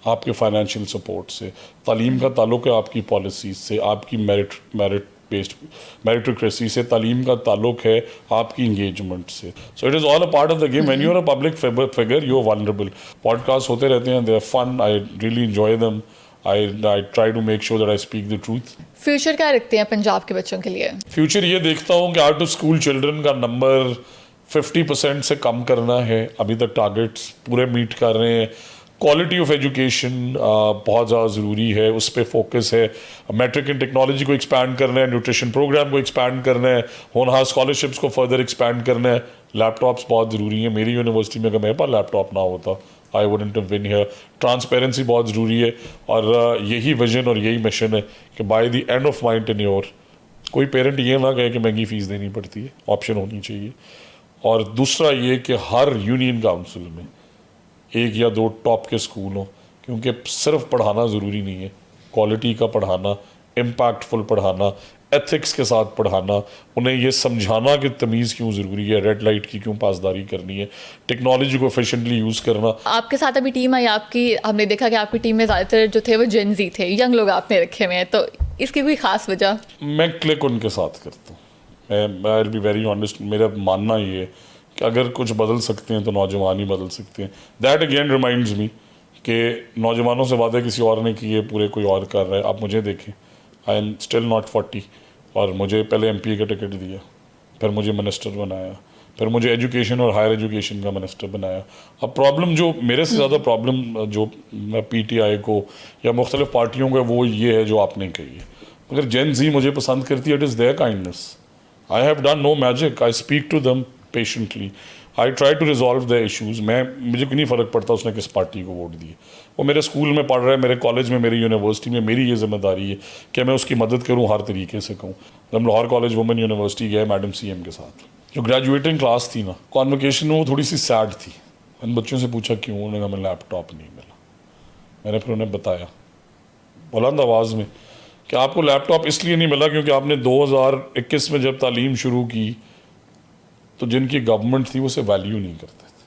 आपके फाइनेंशियल सपोर्ट से। तालीम का ताल्लुक है आपकी पॉलिसीज से, आपकी मेरिट बेस्ड मेरिटोक्रेसी से। तालीम का ताल्लुक है आपकी इंगेजमेंट से। So it is all a part of the game. When you are a public figure you are vulnerable. Podcast होते रहते हैं, they are fun, I really enjoy them, I try to make sure that I speak the truth. Future क्या रखते हैं पंजाब के बच्चों के लिए? फ्यूचर ये देखता हूँ कि आउट ऑफ स्कूल चिल्ड्रन का नंबर 50% से कम करना है। अभी तक टारगेट्स पूरे मीट कर रहे हैं। क्वालिटी ऑफ एजुकेशन बहुत ज़्यादा ज़रूरी है, उस पर फोकस है। मैट्रिक इन टेक्नोलॉजी को एक्सपैंड करना है, न्यूट्रिशन प्रोग्राम को एक्सपैंड करना है, होनहार स्कॉलरशिप्स को फर्दर एक्सपैंड करना है। लैपटॉप्स बहुत ज़रूरी है। मेरी यूनिवर्सिटी में अगर मेरे पास लैपटॉप ना होता I wouldn't have been here. Transparency बहुत ज़रूरी है, और यही विजन और यही मिशन है कि by the end of my tenure कोई पेरेंट ये ना कहे कि महंगी फ़ीस देनी पड़ती है, ऑप्शन होनी चाहिए। और दूसरा ये कि हर यूनियन काउंसिल में एक या दो टॉप के स्कूल हों, क्योंकि सिर्फ पढ़ाना ज़रूरी नहीं है, क्वालिटी का पढ़ाना, इम्पैक्टफुल पढ़ाना, एथिक्स के साथ पढ़ाना, उन्हें ये समझाना कि तमीज़ क्यों ज़रूरी है, रेड लाइट की क्यों पासदारी करनी है, टेक्नोलॉजी को एफिशिएंटली यूज़ करना। आपके साथ अभी टीम आई आपकी, हमने देखा कि आपकी टीम में ज़्यादातर जो थे वो जेन ज़ी थे, यंग लोग आपने रखे हुए हैं, तो इसकी कोई ख़ास वजह? मैं क्लिक उनके साथ करता हूँ। मैं I will be very honest, मेरा मानना ये है कि अगर कुछ बदल सकते हैं तो नौजवान ही बदल सकते हैं। दैट अगेन रिमाइंड्स मी कि नौजवानों से वादे किसी और ने किए, पूरे कोई और कर रहा है। आप मुझे देखें, आई एम स्टिल नॉट 40, और मुझे पहले MPA का टिकट दिया, फिर मुझे मिनिस्टर बनाया, फिर मुझे एजुकेशन और हायर एजुकेशन का मिनिस्टर बनाया। अब प्रॉब्लम जो मेरे से ज़्यादा प्रॉब्लम जो PTI को या मुख्तलिफ पार्टियों को, वो ये है जो आपने कही है। अगर जेन जी मुझे पसंद करती है, it is their kindness. I have done no magic, I speak to them patiently, I try to resolve the issues. मुझे नहीं फ़र्क पड़ता उसने किस पार्टी को वोट दिए। वो मेरे स्कूल में पढ़ रहा है, मेरे कॉलेज में, मेरी यूनिवर्सिटी में, मेरी ये जिम्मेदारी है कि मैं उसकी मदद करूँ हर तरीके से कहूँ। जब लाहौर कॉलेज वुमेन यूनिवर्सिटी गया मैडम CM के साथ, जो ग्रेजुएटिंग क्लास थी ना, कॉन्वोकेशन में वो थोड़ी सी सैड थी। मैंने बच्चों से पूछा क्यों, उन्होंने कहा हमें लैपटॉप नहीं मिला। मैंने फिर उन्हें बताया बुलंद आवाज़ में कि आपको लैपटॉप इसलिए नहीं मिला क्योंकि आपने 2021 में जब तालीम शुरू की तो जिनकी गवर्नमेंट थी वो उसे वैल्यू नहीं करते थे।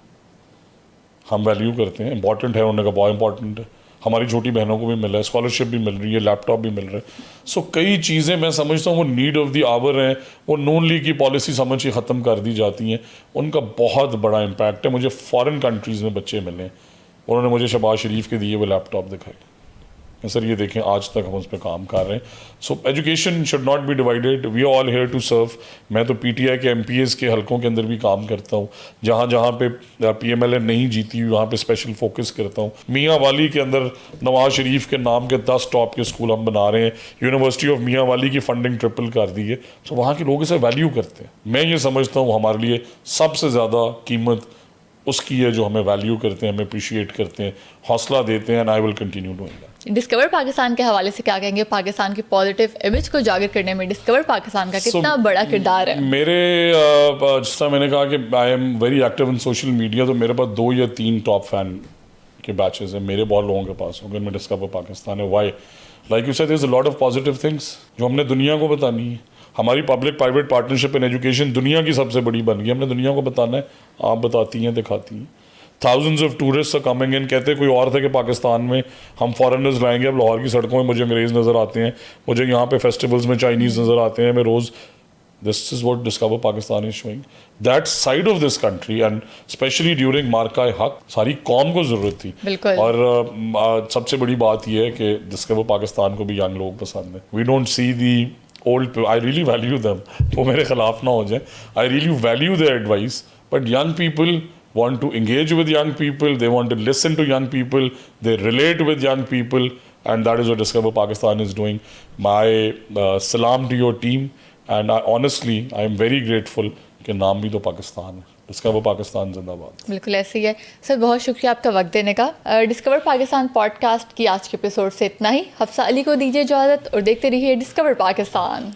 हम वैल्यू करते हैं, इंपॉर्टेंट है, उन्होंने कहा बहुत इंपॉर्टेंट है। हमारी छोटी बहनों को भी मिल रहा है, स्कॉलरशिप भी मिल रही है, लैपटॉप भी मिल रहा है। सो कई चीज़ें मैं समझता हूँ वो नीड ऑफ द आवर हैं, वो नून लीग की पॉलिसी समझ के ख़त्म कर दी जाती हैं, उनका बहुत बड़ा इम्पैक्ट है। मुझे फॉरेन कंट्रीज़ में बच्चे मिले, उन्होंने मुझे शहबाज शरीफ के दिए वो लैपटॉप दिखाए, सर ये देखें आज तक हम उस पर काम कर रहे हैं। So education should not be divided, we are all here to serve. मैं तो PTI के MPAs के हलकों के अंदर भी काम करता हूँ, जहाँ जहाँ पे PMLN नहीं जीती वहाँ पे स्पेशल फोकस करता हूँ। मियाँ वाली के अंदर नवाज शरीफ के नाम के 10 टॉप के स्कूल हम बना रहे हैं, यूनिवर्सिटी ऑफ मियाँ वाली की फंडिंग ट्रिपल कर दी है। सो वहाँ के लोग इसे वैल्यू करते हैं। मैं ये समझता हूँ हमारे लिए सबसे ज़्यादा कीमत उसकी है जो हमें वैल्यू करते हैं, हमें अप्रिशिएट करते हैं, हौसला देते हैं, and I will continue doing that. Discover Pakistan के हवाले से क्या कहेंगे? पाकिस्तान की पॉजिटिव इमेज को उजागर करने में डिस्कवर पाकिस्तान का कितना बड़ा किरदार है? मेरे जिस तरह मैंने कहा कि आई am very active in social media, तो मेरे पास 2 या 3 टॉप फैन के बैचेस हैं मेरे, बहुत लोगों के पास अगर मैं डिस्कवर पाकिस्तान है। Why like you said, there is a lot of positive things जो हमने दुनिया को बतानी है। हमारी public private partnership in education दुनिया की सबसे बड़ी बन गई, हमने दुनिया को बताना है। आप बताती हैं, दिखाती हैं। Thousands of tourist are coming in. कहते कोई और थे कि पाकिस्तान में हम फॉरेनर्स लाएंगे। अब लाहौर की सड़कों में मुझे अंग्रेज़ नज़र आते हैं, मुझे यहाँ पे फेस्टिवल्स में चाइनीज़ नज़र आते हैं, मैं रोज़। This is what Discover Pakistan is showing, that side of this country, and specially during Marka Haq सारी कौम को ज़रूरत थी। बिल्कुल। और सबसे बड़ी बात यह है कि डिस्कवर पाकिस्तान को भी यंग लोग पसंद है। We don't see the old, I really value them, वो मेरे खिलाफ ना हो जाए। I really value their advice, but young people want to engage with young people, they want to listen to young people, they relate with young people, and that is what Discover Pakistan is doing. My salam to your team, and I am very grateful कि नाम भी तो पाकिस्तान है, discover Pakistan जिंदाबाद। बिल्कुल ऐसे ही है सर, बहुत शुक्रिया आपका वक्त देने का। डिस्कवर पाकिस्तान पॉडकास्ट की आज के एपिसोड से इतना ही। हफ्सा अली को दीजिए इजाज़त और देखते रहिए डिस्कवर पाकिस्तान।